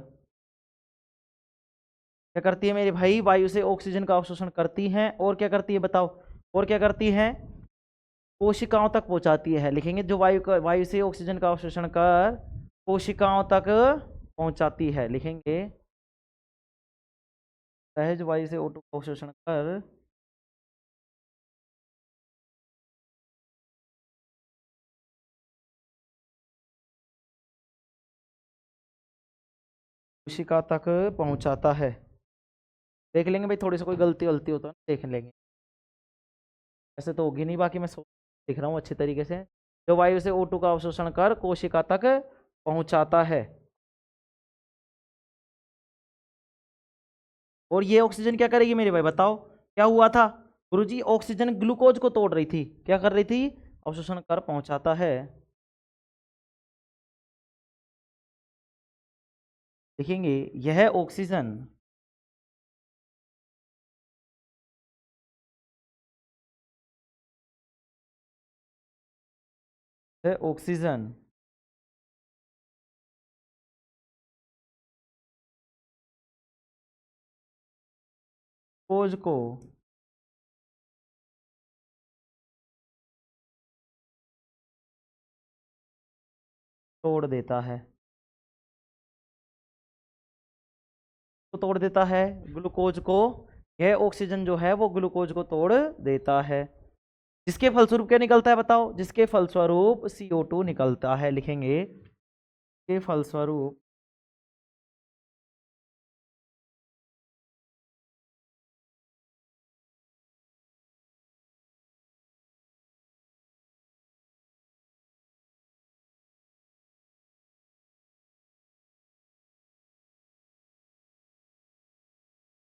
क्या करती है मेरे भाई, वायु से ऑक्सीजन का अवशोषण करती हैं, और क्या करती है बताओ, और क्या करती हैं, कोशिकाओं तक पहुंचाती है। लिखेंगे जो वायु से ऑक्सीजन का अवशोषण कर कोशिकाओं तक पहुंचाती है, लिखेंगे सहज वायु से O2 का अवशोषण कर कोशिका तक पहुंचाता है। देख लेंगे भाई, थोड़ी सी कोई गलती वलती हो तो देख लेंगे, ऐसे तो होगी नहीं, बाकी मैं सोच दिख रहा हूँ अच्छे तरीके से। जो वायु से O2 का अवशोषण कर कोशिका तक पहुंचाता है, और ये ऑक्सीजन क्या करेगी मेरे भाई बताओ, क्या हुआ था गुरुजी, ऑक्सीजन ग्लूकोज को तोड़ रही थी, क्या कर रही थी, अवशोषण कर पहुंचाता है। लिखेंगे यह ऑक्सीजन है, ऑक्सीजन ग्लूकोज को तोड़ देता है, तो तोड़ देता है ग्लूकोज को, यह ऑक्सीजन जो है वो ग्लूकोज को तोड़ देता है, जिसके फलस्वरूप क्या निकलता है बताओ, जिसके फलस्वरूप CO2 निकलता है। लिखेंगे के फलस्वरूप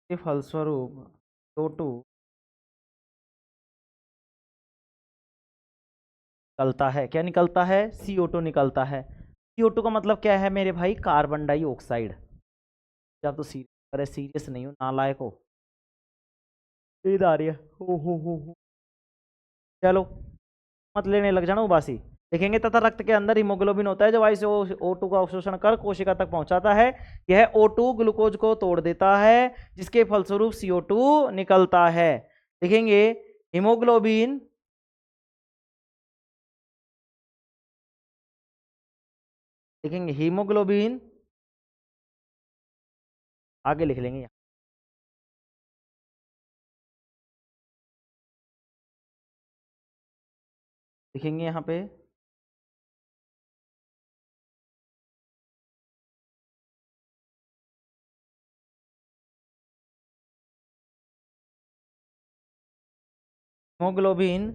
के फलस्वरूप CO2 निकलता है, क्या निकलता है, CO2 निकलता है। CO2 का मतलब क्या है मेरे भाई, कार्बन डाइऑक्साइड। जब तो सीरियस, अरे सीरियस नहीं हो, नालायक हो, नींद आ रही है, हो। चलो मत लेने लग जाना उबासी। देखेंगे तथा रक्त के अंदर हीमोग्लोबिन होता है, जो वायु से O2 का अवशोषण कर कोशिका तक पहुंचाता है। यह O2 ग्लूकोज को तोड़ देता है, जिसके फलस्वरूप CO2 निकलता है। देखेंगे हीमोग्लोबिन, देखेंगे हीमोग्लोबिन, आगे लिख लेंगे यहाँ, लिखेंगे यहाँ पे हीमोग्लोबिन,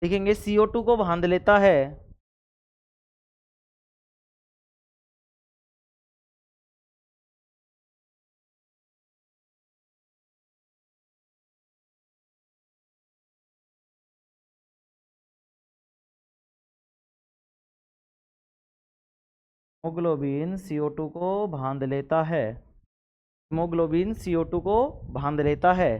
लिखेंगे CO2 को बांध लेता है, हीमोग्लोबिन CO2 को बांध लेता है, हीमोग्लोबिन CO2 को बांध लेता है,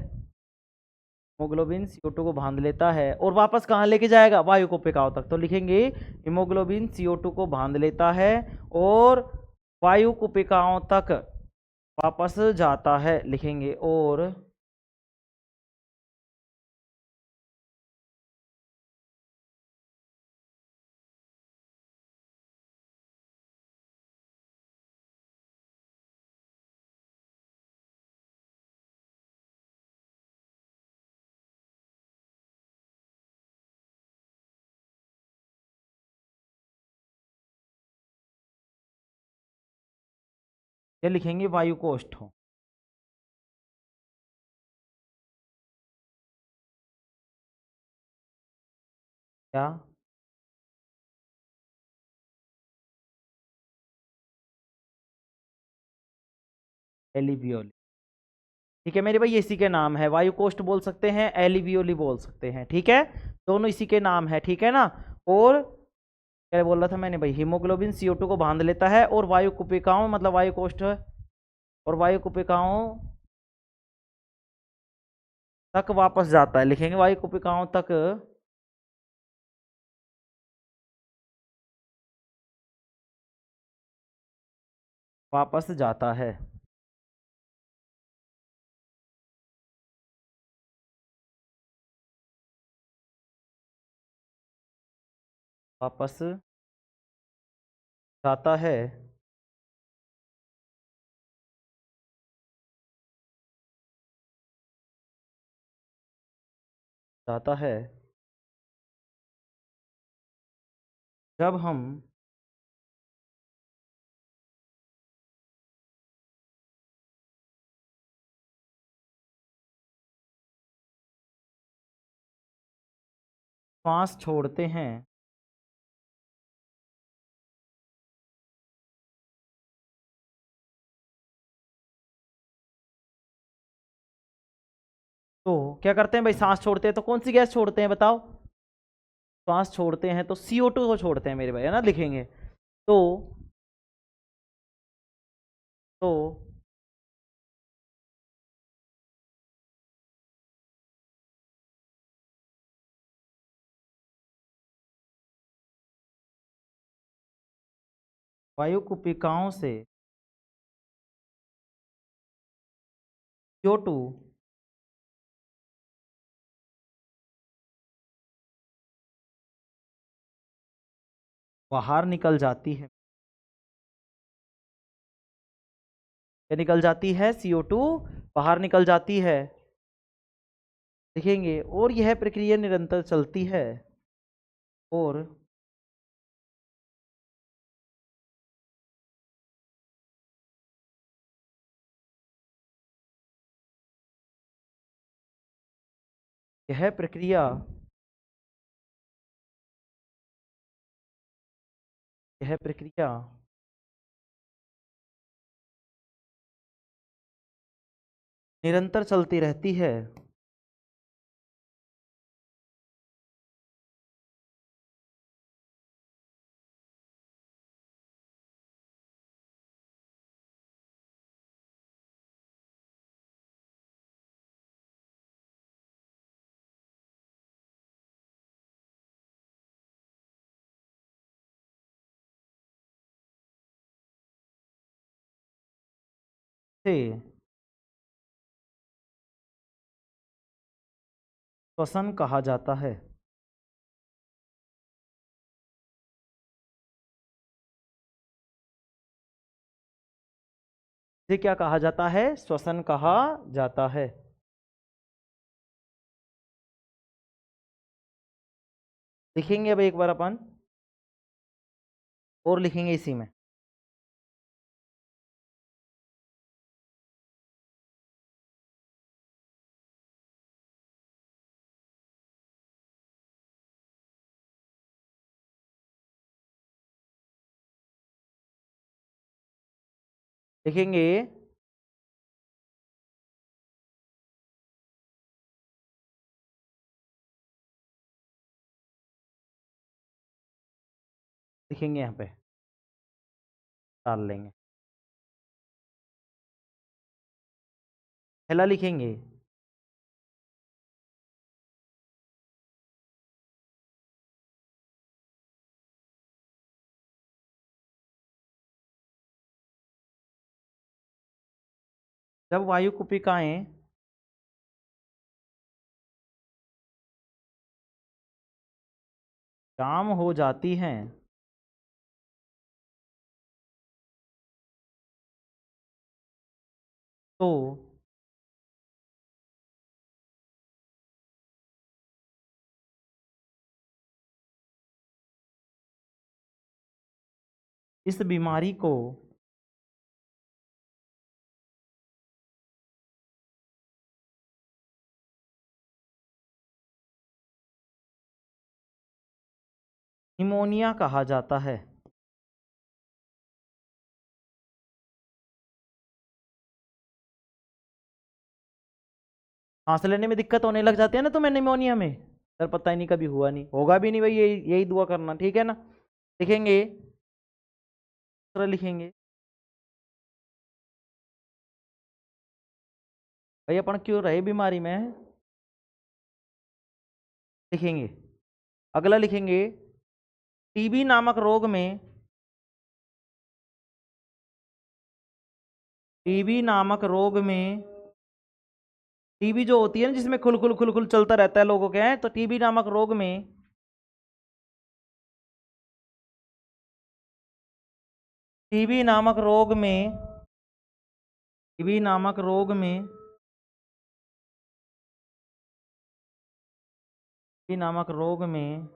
हीमोग्लोबिन CO2 को बांध लेता है, और वापस कहाँ लेके जाएगा, वायु कोशिकाओं तक। तो लिखेंगे हीमोग्लोबिन CO2 को बांध लेता है और वायु कोशिकाओं तक वापस जाता है। लिखेंगे और क्या लिखेंगे? वायु कोष्ठ हो। क्या? एलिवियोली। ठीक है मेरे भाई, ये इसी के नाम है। वायु कोष्ठ बोल सकते हैं, एलिवियोली बोल सकते हैं। ठीक है, दोनों इसी के नाम है। ठीक है ना। और क्या बोल रहा था मैंने भाई? हीमोग्लोबिन CO2 को बांध लेता है और वायु कुपिकाओं मतलब वायु कोष्ठ और वायु कुपिकाओं तक वापस जाता है। लिखेंगे वायु कुपिकाओं तक वापस जाता है। वापस जाता है। जाता है जब हम श्वास छोड़ते हैं। तो क्या करते हैं भाई? सांस छोड़ते हैं तो कौन सी गैस छोड़ते हैं बताओ? श्वास छोड़ते हैं तो CO2 को छोड़ते हैं मेरे भाई, है ना। लिखेंगे तो तो वायु कुपिकाओं से CO2 बाहर निकल जाती है। क्या निकल जाती है? CO2 बाहर निकल जाती है। लिखेंगे और यह प्रक्रिया निरंतर चलती है। और यह प्रक्रिया यह प्रक्रिया निरंतर चलती रहती है। से श्वसन कहा जाता है। इसे क्या कहा जाता है? श्वसन कहा जाता है। लिखेंगे अब एक बार अपन और लिखेंगे इसी में। लिखेंगे लिखेंगे यहाँ पे डाल लेंगे। पहला लिखेंगे जब वायु कुपिकाएं जाम हो जाती हैं तो इस बीमारी को निमोनिया कहा जाता है। सांस लेने में दिक्कत होने लग जाती है ना तुम्हें निमोनिया में, सर पता ही नहीं, कभी हुआ नहीं, होगा भी नहीं भाई, यही यही दुआ करना, ठीक है ना। लिखेंगे, दूसरा लिखेंगे, भाई अपन क्यों रहे बीमारी में। लिखेंगे, अगला लिखेंगे, टीबी नामक रोग में, टीबी नामक रोग में, टीबी जो होती है ना जिसमें खुल खुल खुल खुल चलता रहता है लोगों के, हैं तो टीबी नामक रोग में, टीबी नामक रोग में, टीबी नामक रोग में, टीबी नामक रोग में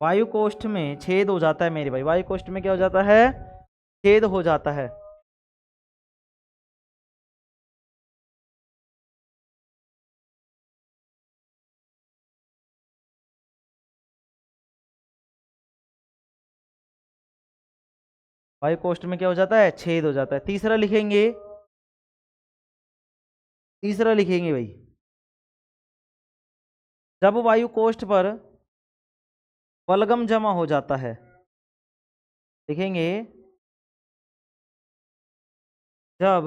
वायु कोष्ठ में छेद हो जाता है मेरे भाई, वायु कोष्ठ में क्या हो जाता है, छेद हो जाता है। वायु कोष्ठ में क्या हो जाता है, छेद हो जाता है। तीसरा लिखेंगे, तीसरा लिखेंगे भाई, जब वायु कोष्ठ पर बलगम जमा हो जाता है, लिखेंगे, जब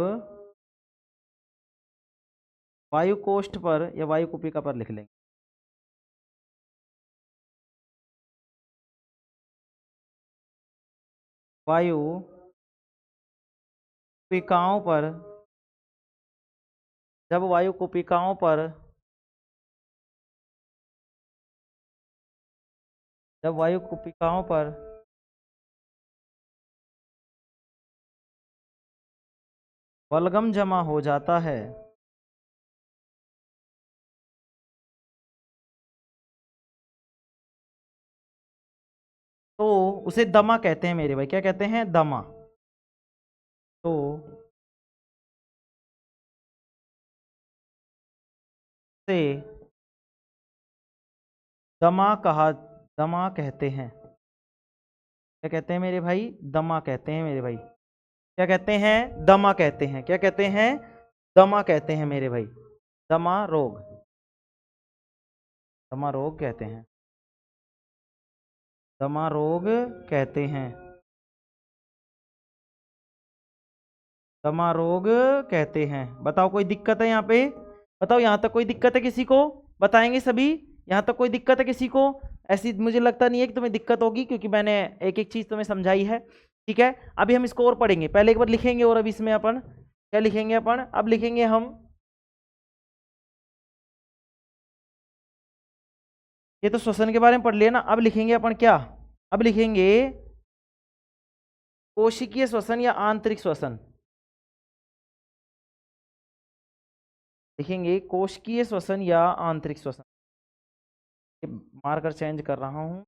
वायु कोष्ठ पर, या वायु कुपिका पर लिख लेंगे, वायु कुपिकाओं पर, जब वायु कुपिकाओं पर, जब वायु कुपिकाओं पर बलगम जमा हो जाता है, तो उसे दमा कहते हैं मेरे भाई, क्या कहते हैं, दमा। तो से दमा कहा, दमा कहते हैं, क्या कहते हैं मेरे भाई, दमा कहते हैं मेरे भाई, क्या कहते हैं, दमा कहते हैं, क्या कहते हैं, दमा कहते हैं मेरे भाई, दमा रोग, दमा रोग कहते हैं, दमा रोग कहते हैं, दमा रोग कहते हैं। बताओ कोई दिक्कत है यहाँ पे, बताओ यहाँ तक कोई दिक्कत है किसी को, बताएंगे सभी, यहाँ तक कोई दिक्कत है किसी को। ऐसी मुझे लगता नहीं है कि तुम्हें दिक्कत होगी, क्योंकि मैंने एक एक चीज तुम्हें समझाई है, ठीक है। अभी हम इसको और पढ़ेंगे, पहले एक बार लिखेंगे, और अभी इसमें अपन क्या लिखेंगे, अपन अब लिखेंगे हम, ये तो श्वसन के बारे में पढ़ लिया ना, अब लिखेंगे अपन क्या, अब लिखेंगे कोशिकीय श्वसन या आंतरिक श्वसन, लिखेंगे कोशिकीय श्वसन या आंतरिक श्वसन, मार्कर चेंज कर रहा हूं।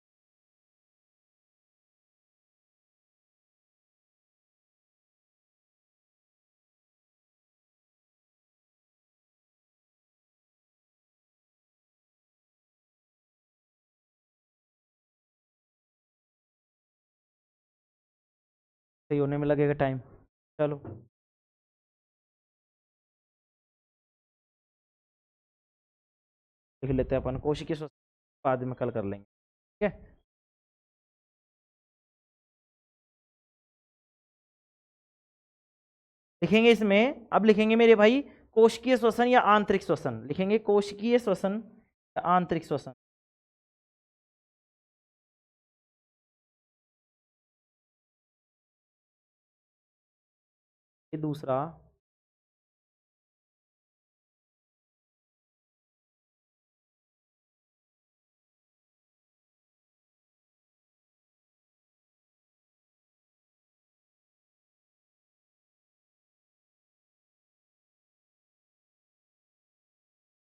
सही होने में लगेगा टाइम, चलो लिख लेते हैं अपन कोशिकीय श्वसन, बाद में कल कर लेंगे, ठीक है। लिखेंगे इसमें, अब लिखेंगे मेरे भाई कोशिकीय श्वसन या आंतरिक श्वसन, लिखेंगे कोशिकीय श्वसन या आंतरिक श्वसन। ये दूसरा,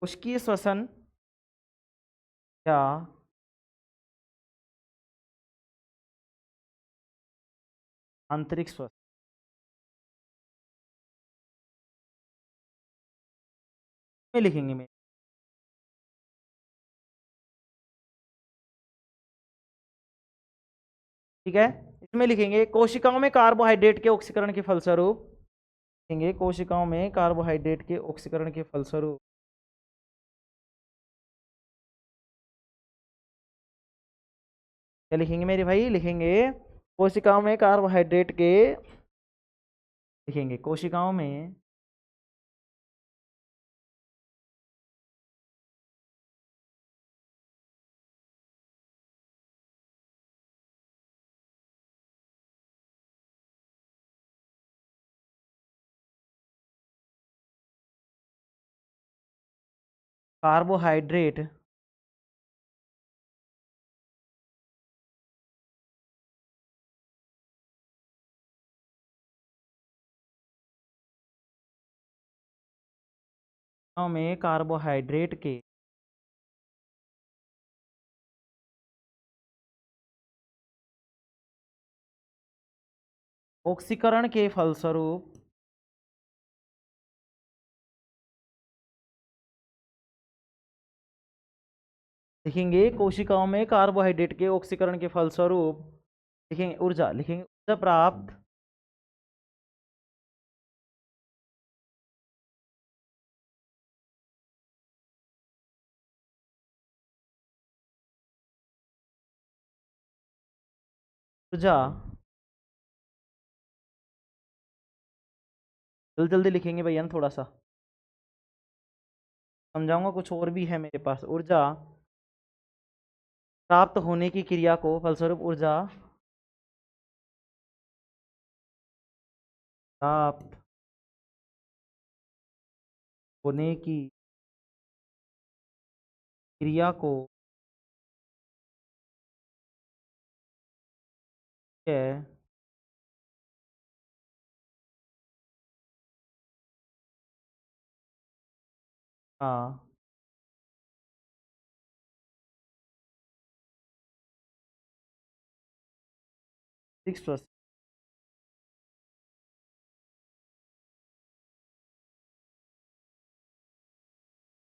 कोशिकीय श्वसन या आंतरिक श्वसन, में लिखेंगे मेरे, ठीक है। इसमें लिखेंगे कोशिकाओं में कार्बोहाइड्रेट के ऑक्सीकरण के फलस्वरूप, लिखेंगे कोशिकाओं में कार्बोहाइड्रेट के ऑक्सीकरण के फलस्वरूप, क्या लिखेंगे मेरे भाई, लिखेंगे कोशिकाओं में कार्बोहाइड्रेट के, लिखेंगे कोशिकाओं में कार्बोहाइड्रेट में कार्बोहाइड्रेट के ऑक्सीकरण के फलस्वरूप, लिखेंगे कोशिकाओं में कार्बोहाइड्रेट के ऑक्सीकरण के फलस्वरूप, लिखेंगे ऊर्जा, लिखेंगे ऊर्जा प्राप्त, ऊर्जा, जल्दी जल्दी लिखेंगे भैया ना, थोड़ा सा समझाऊंगा, कुछ और भी है मेरे पास। ऊर्जा प्राप्त होने की क्रिया को फलस्वरूप ऊर्जा प्राप्त होने की क्रिया को है, हाँ 6%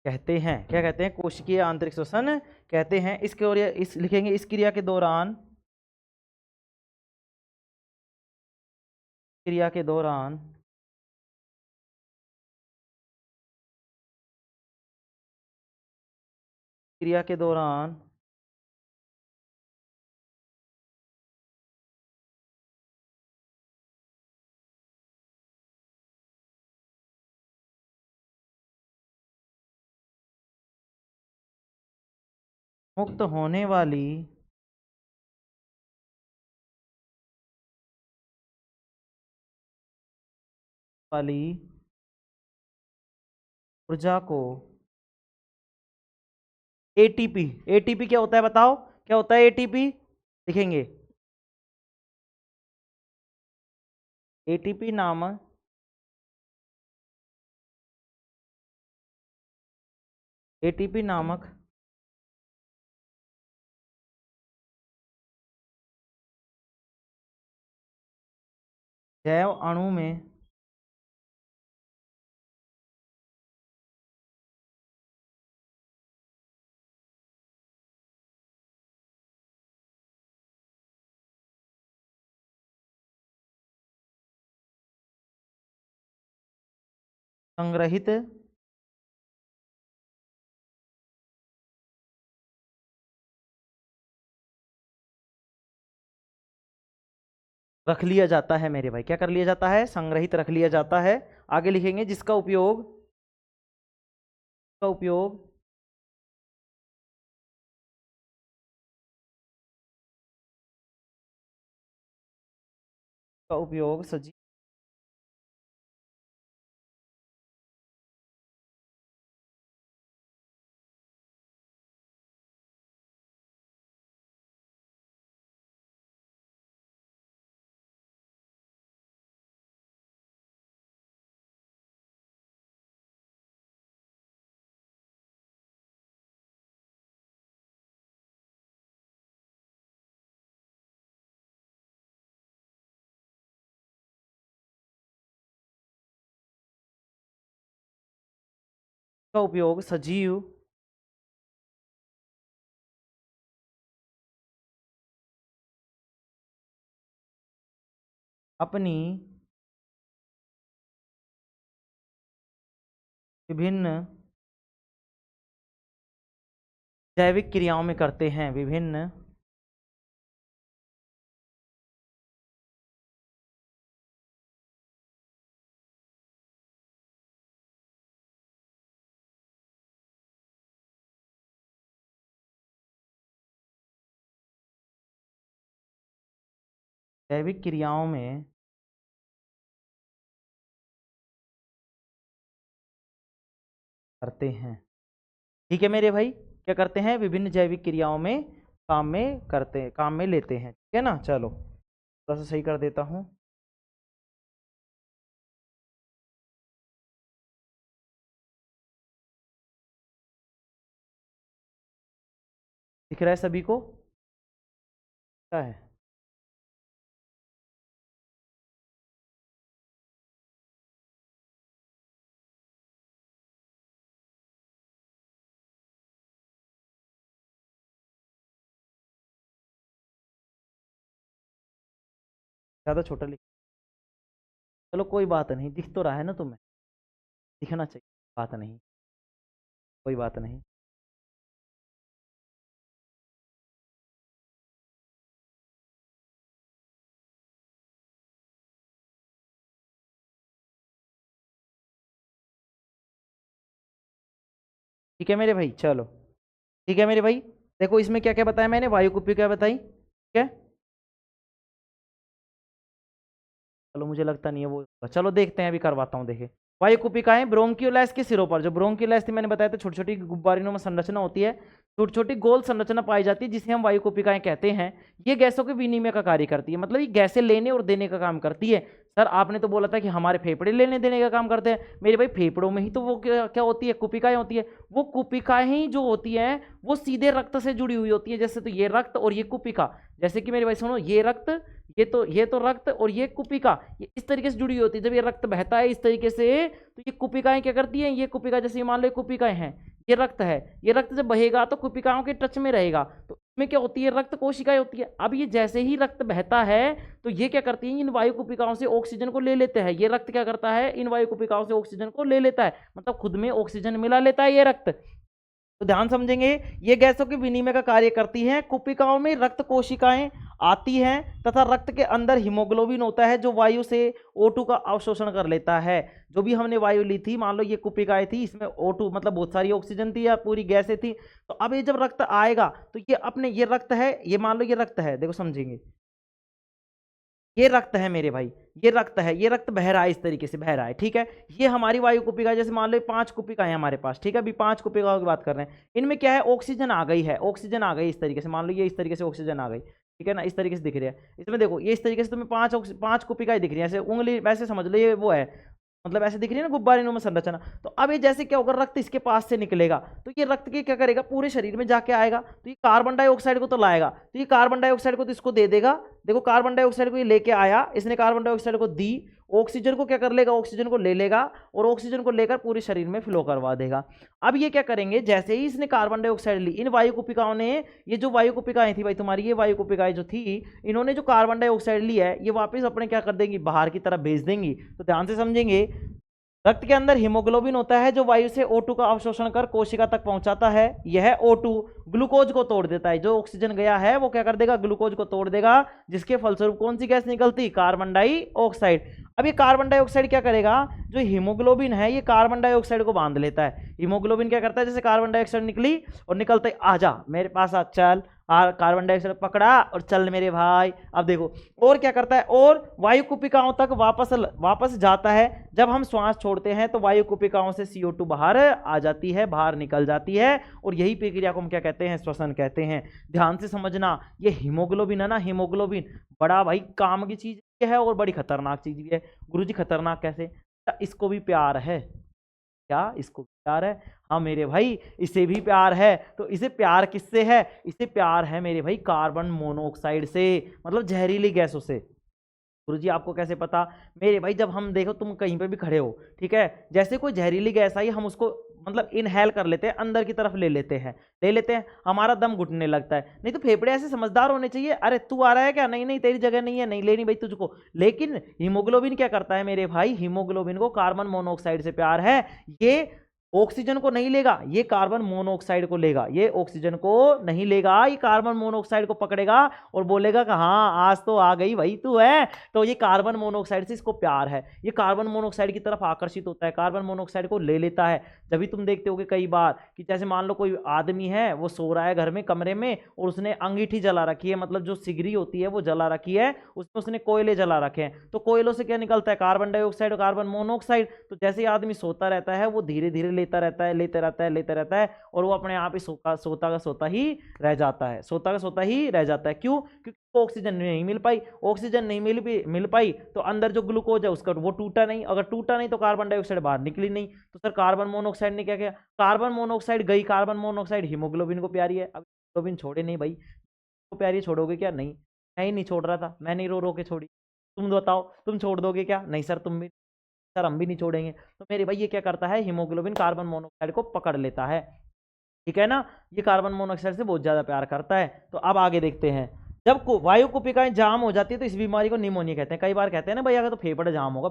कहते हैं, क्या कहते हैं, कोशिकीय आंतरिक श्वसन कहते हैं इसके, और इस लिखेंगे इस क्रिया के दौरान, क्रिया के दौरान क्रिया के दौरान मुक्त होने वाली ऊर्जा को एटीपी, एटीपी क्या होता है बताओ, क्या होता है एटीपी, लिखेंगे एटीपी नामक, एटीपी नामक जैव अणु में संग्रहित रख लिया जाता है मेरे भाई, क्या कर लिया जाता है, संग्रहित रख लिया जाता है। आगे लिखेंगे जिसका उपयोग, का उपयोग का उपयोग सजीव का उपयोग सजीव अपनी विभिन्न जैविक क्रियाओं में करते हैं। विभिन्न जैविक क्रियाओं में करते हैं। ठीक है मेरे भाई, क्या करते हैं? विभिन्न जैविक क्रियाओं में काम में लेते हैं। ठीक है ना, चलो थोड़ा सा सही कर देता हूँ। दिख रहा है सभी को? क्या है? ज़्यादा छोटा लिख, चलो कोई बात नहीं, दिख तो रहा है ना तुम्हें, दिखना चाहिए, बात नहीं, कोई बात नहीं। ठीक है मेरे भाई, चलो ठीक है मेरे भाई। देखो इसमें क्या क्या बताया मैंने, वायु कुप्पी क्या बताई, ठीक है। चलो मुझे लगता नहीं है वो, चलो देखते हैं, अभी करवाता हूँ, देखे। वायु कुपिकाएं ब्रोंकियोलाइस के सिरों पर, जो ब्रोंकियोलाइस थी मैंने बताया था, छोटी छोटी गुब्बारियों में संरचना होती है, छोटी छोटी गोल संरचना पाई जाती है, जिसे हम वायु कुपिकाएं कहते हैं। ये गैसों के विनिमय का कार्य करती है, मतलब ये गैसें लेने और देने का काम करती है। सर आपने तो बोला था कि हमारे फेफड़े लेने देने का काम करते हैं, मेरे भाई फेफड़ों में ही तो वो क्या होती है, कुपिकाएं होती है। वो कुपिकाएं ही जो होती हैं वो सीधे रक्त से जुड़ी हुई होती है। जैसे तो ये रक्त और ये कुपिका, जैसे कि मेरे भाई सुनो, ये रक्त, ये तो रक्त और ये कुपिका, ये इस तरीके से जुड़ी होती है। जब ये रक्त बहता है इस तरीके से, तो ये कुपिकाएं क्या करती हैं, ये कुपिका जैसे मान लो ये कुपिकाएं हैं, ये रक्त है, ये रक्त जब बहेगा तो कुपिकाओं के टच में रहेगा, तो इसमें क्या होती है, रक्त कोशिकाएं होती है। अब ये जैसे ही रक्त बहता है तो ये क्या करती है, इन वायु कुपिकाओं से ऑक्सीजन को ले लेते हैं। ये रक्त क्या करता है, इन वायु कुपिकाओं से ऑक्सीजन को ले लेता है, मतलब खुद में ऑक्सीजन मिला लेता है ये रक्त। तो ध्यान समझेंगे, ये गैसों के विनिमय का कार्य करती हैं। कुपिकाओं में रक्त कोशिकाएं आती हैं तथा रक्त के अंदर हीमोग्लोबिन होता है, जो वायु से O2 का अवशोषण कर लेता है। जो भी हमने वायु ली थी, मान लो ये कुपिकाएं थी, इसमें O2 मतलब बहुत सारी ऑक्सीजन थी या पूरी गैसें थी, तो अब ये जब रक्त आएगा तो ये अपने, ये रक्त है, ये मान लो ये रक्त है, देखो समझेंगे, ये रक्त है मेरे भाई, ये रक्त है, ये रक्त बह रहा है, इस तरीके से बह रहा है, ठीक है। ये हमारी वायु कुपिका, जैसे मान लो 5 कुपिका है हमारे पास, ठीक है, अभी 5 कुपिकाओं की बात कर रहे हैं। इनमें क्या है, ऑक्सीजन आ गई है, ऑक्सीजन आ गई इस तरीके से, मान लो ये इस तरीके से ऑक्सीजन आ गई, ठीक है ना, इस तरीके से दिख रही है। इसमें देखो ये इस तरीके से तुम्हें 5 कुपिकाएं दिख रही है, ऐसे उंगली वैसे समझ लो ये वो है, मतलब ऐसे दिख रही है ना गुब्बारे में संरचना। तो अब ये जैसे क्या होगा, रक्त इसके पास से निकलेगा, तो ये रक्त के क्या करेगा, पूरे शरीर में जाके आएगा, तो ये कार्बन डाइऑक्साइड को तो लाएगा, तो ये कार्बन डाइऑक्साइड को तो इसको दे देगा। देखो कार्बन डाइऑक्साइड को ये लेके आया, इसने कार्बन डाइऑक्साइड को दी, ऑक्सीजन को क्या कर लेगा, ऑक्सीजन को ले लेगा और ऑक्सीजन को लेकर पूरे शरीर में फ्लो करवा देगा। अब ये क्या करेंगे, जैसे ही इसने कार्बन डाइऑक्साइड ली, इन वायु कुपिकाओं ने, ये जो वायु कुपिकाएं थी भाई तुम्हारी, ये वायु कुपिकाएं जो थी, इन्होंने जो कार्बन डाइऑक्साइड ली है, ये वापस अपने क्या कर देंगी, बाहर की तरफ भेज देंगी। तो ध्यान से समझेंगे, रक्त के अंदर हीमोग्लोबिन होता है, जो वायु से O2 का अवशोषण कर कोशिका तक पहुंचाता है। यह O2 ग्लूकोज को तोड़ देता है, जो ऑक्सीजन गया है वो क्या कर देगा, ग्लूकोज को तोड़ देगा, जिसके फलस्वरूप कौन सी गैस निकलती, कार्बन डाइऑक्साइड। अब ये कार्बन डाइऑक्साइड क्या करेगा, जो हीमोग्लोबिन है ये कार्बन डाइऑक्साइड को बांध लेता है। हीमोग्लोबिन क्या करता है, जैसे कार्बन डाइऑक्साइड निकली और निकलते आजा मेरे पास आ, चल कार्बन डाइऑक्साइड पकड़ा और चल मेरे भाई। अब देखो और क्या करता है, और वायु कुपिकाओं तक वापस जाता है। जब हम श्वास छोड़ते हैं तो वायु कुपिकाओं से CO2 बाहर आ जाती है, बाहर निकल जाती है, और यही प्रक्रिया को हम क्या कहते हैं, श्वसन कहते हैं। ध्यान से समझना, ये हीमोग्लोबिन है ना, हीमोग्लोबिन बड़ा भाई काम की चीज है और बड़ी खतरनाक चीज भी है। गुरुजी खतरनाक कैसे, इसको भी प्यार है क्या, इसको प्यार है, हाँ मेरे भाई इसे भी प्यार है। तो इसे प्यार किससे है, इसे प्यार है मेरे भाई कार्बन मोनोऑक्साइड से, मतलब जहरीली गैसों से। गुरुजी आपको कैसे पता, मेरे भाई जब हम देखो तुम कहीं पे भी खड़े हो, ठीक है, जैसे कोई जहरीली गैस आई हम उसको मतलब इनहेल कर लेते हैं, अंदर की तरफ ले लेते हैं, हमारा दम घुटने लगता है। नहीं तो फेफड़े ऐसे समझदार होने चाहिए, अरे तू आ रहा है क्या, नहीं नहीं तेरी जगह नहीं है, नहीं लेनी भाई तुझको। लेकिन हीमोग्लोबिन क्या करता है मेरे भाई, हीमोग्लोबिन को कार्बन मोनोऑक्साइड से प्यार है, ये ऑक्सीजन को नहीं लेगा, ये कार्बन मोनोऑक्साइड को लेगा, ये ऑक्सीजन को नहीं लेगा, ये कार्बन मोनोऑक्साइड को पकड़ेगा और बोलेगा कि हाँ आज तो आ गई भाई तू है। तो ये कार्बन मोनोऑक्साइड से इसको प्यार है, ये कार्बन मोनोऑक्साइड की तरफ आकर्षित होता है, कार्बन मोनोऑक्साइड को ले लेता है। जब भी तुम देखते होगे कई बार कि जैसे मान लो कोई आदमी है, वो सो रहा है घर में कमरे में और उसने अंगीठी जला रखी है, मतलब जो सिगरी होती है वो जला रखी है, उसमें उसने कोयले जला रखे हैं, तो कोयलों से क्या निकलता है, कार्बन डाइऑक्साइड और कार्बन मोनोऑक्साइड। तो जैसे ही आदमी सोता रहता है वो धीरे धीरे लेता रहता है और वो अपने आप ही सोता का सोता ही रह जाता है, सोता का सोता ही रह जाता है। क्यों? क्योंकि ऑक्सीजन नहीं मिल पाई, ऑक्सीजन नहीं मिल पाई तो अंदर जो ग्लूकोज है उसका वो टूटा नहीं, अगर टूटा नहीं तो कार्बन डाइऑक्साइड बाहर निकली नहीं। तो सर कार्बन मोनोऑक्साइड ने क्या किया, कार्बन मोनोऑक्साइड गई, कार्बन मोनोऑक्साइड हीमोग्लोबिन को प्यारी है, अब हीमोग्लोबिन छोड़े नहीं भाई, तो प्यारी छोड़ोगे क्या? नहीं, मैं ही नहीं छोड़ रहा था, मैंने रो रो के छोड़ी, तुम बताओ तुम छोड़ दोगे क्या? नहीं सर तुम भी, सर हम भी नहीं छोड़ेंगे। तो मेरे भाई ये क्या करता है, हीमोग्लोबिन कार्बन मोनोऑक्साइड को पकड़ लेता है, ठीक है ना, ये कार्बन मोनोऑक्साइड से बहुत ज्यादा प्यार करता है। तो अब आगे देखते हैं, जब वायु कुपिकाएं जाम हो जाती है तो इस बीमारी को निमोनिया कहते हैं। कई बार कहते हैं ना भाई अगर तो फेफड़ा जाम होगा,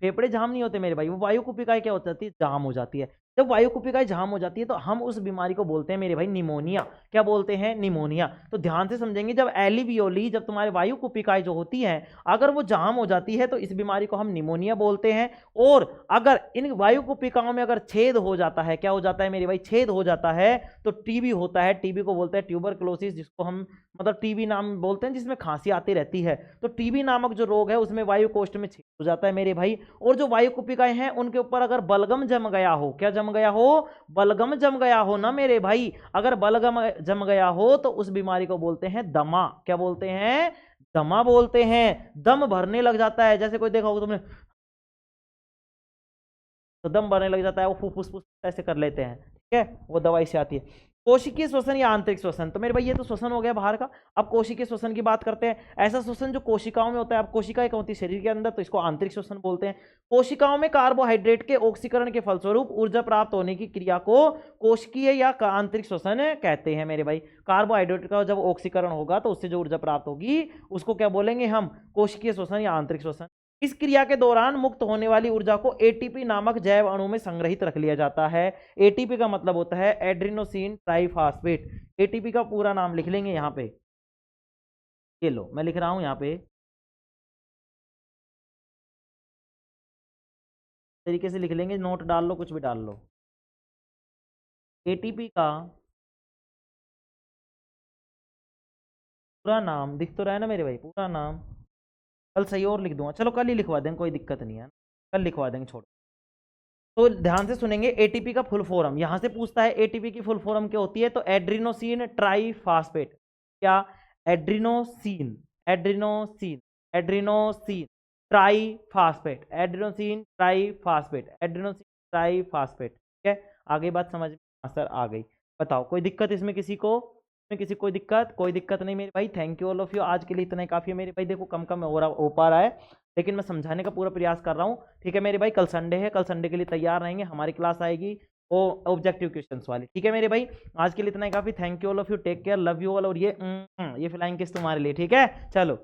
फेफड़े जाम नहीं होते मेरे भाई, वो वायु कुपिकाएं क्या हो जाती है, जाम हो जाती है। जब वायु कुपिकाएं जाम हो जाती है तो हम उस बीमारी को बोलते हैं मेरे भाई निमोनिया। क्या बोलते हैं? निमोनिया। तो ध्यान से समझेंगे, जब एलिवियोली, जब तुम्हारे वायु कुपिकाएं जो होती हैं अगर वो जाम हो जाती है तो इस बीमारी को हम निमोनिया बोलते हैं। और अगर इन वायु कुपिकाओं में अगर छेद हो जाता है, क्या हो जाता है मेरे भाई, छेद हो जाता है तो टीबी होता है। टीबी को बोलते हैं ट्यूबरक्लोसिस, जिसको हम मतलब टीबी नाम बोलते हैं, जिसमें खांसी आती रहती है। तो टीबी नामक जो रोग है उसमें वायु कोष्ठ में छेद हो जाता है मेरे भाई। और जो वायु कुपिकाएं हैं उनके ऊपर अगर बलगम जम गया हो, क्या जम गया हो, बलगम जम गया हो ना मेरे भाई, अगर बलगम जम गया हो तो उस बीमारी को बोलते हैं दमा। क्या बोलते हैं? दमा बोलते हैं। दम भरने लग जाता है, जैसे कोई देखा होगा तुमने, तो दम भरने लग जाता है, वो फुस ऐसे कर लेते हैं, ठीक है, वो दवाई से आती है। कोशिकीय श्वसन या आंतरिक श्वसन, तो मेरे भाई ये तो श्वसन हो गया बाहर का। अब कोशिकीय श्वसन की बात करते हैं। ऐसा श्वसन जो कोशिकाओं में होता है, अब कोशिकाएं होती है शरीर के अंदर, तो इसको आंतरिक श्वसन बोलते हैं। कोशिकाओं में कार्बोहाइड्रेट के ऑक्सीकरण के फलस्वरूप ऊर्जा प्राप्त होने की क्रिया को कोशिकीय या आंतरिक श्वसन कहते हैं मेरे भाई। कार्बोहाइड्रेट का जब ऑक्सीकरण होगा तो उससे जो ऊर्जा प्राप्त होगी उसको क्या बोलेंगे हम, कोशिकीय श्वसन या आंतरिक श्वसन। इस क्रिया के दौरान मुक्त होने वाली ऊर्जा को एटीपी नामक जैव अणु में संग्रहित रख लिया जाता है। एटीपी का मतलब होता है एड्रीनोसिन ट्राइफॉस्फेट। एटीपी का पूरा नाम लिख लेंगे यहाँ पे, ये लो मैं लिख रहा हूं यहाँ पे, तरीके से लिख लेंगे, नोट डाल लो, कुछ भी डाल लो। एटीपी का पूरा नाम दिख तो रहा है ना मेरे भाई, पूरा नाम, कल सही और लिख दूंगा, चलो कल ही लिखवा देंगे, कोई दिक्कत नहीं है, कल लिखवा देंगे, छोड़ो। तो ध्यान से सुनेंगे, एटीपी का फुल फॉर्म यहां से पूछता है, एटीपी की फुल फॉर्म क्या होती है, तो एड्रीनोसिन ट्राइफॉस्फेट। क्या? एड्रीनोसिन, एड्रीनोसिन, एड्रीनोसिन ट्राइफॉस्फेट, एड्रीनोसिन ट्राइफॉस्फेट, एड्रीनोसिन ट्राइफॉस्फेट, ठीक है। आगे बात समझ में? हाँ सर आ गई। बताओ कोई दिक्कत इसमें किसी को, इसमें किसी कोई दिक्कत? कोई दिक्कत नहीं मेरे भाई, thank you all of you, आज के लिए इतना ही काफी है मेरे भाई। देखो कम कम हो पा रहा है, लेकिन मैं समझाने का पूरा प्रयास कर रहा हूँ, ठीक है मेरे भाई। कल संडे है, कल संडे के लिए तैयार रहेंगे, हमारी क्लास आएगी वो ऑब्जेक्टिव क्वेश्चंस वाली, ठीक है मेरे भाई। आज के लिए इतना ही काफी, thank you all of you, take care, love you all. और ये फ्लाइंग किस तुम्हारे लिए, ठीक है, चलो।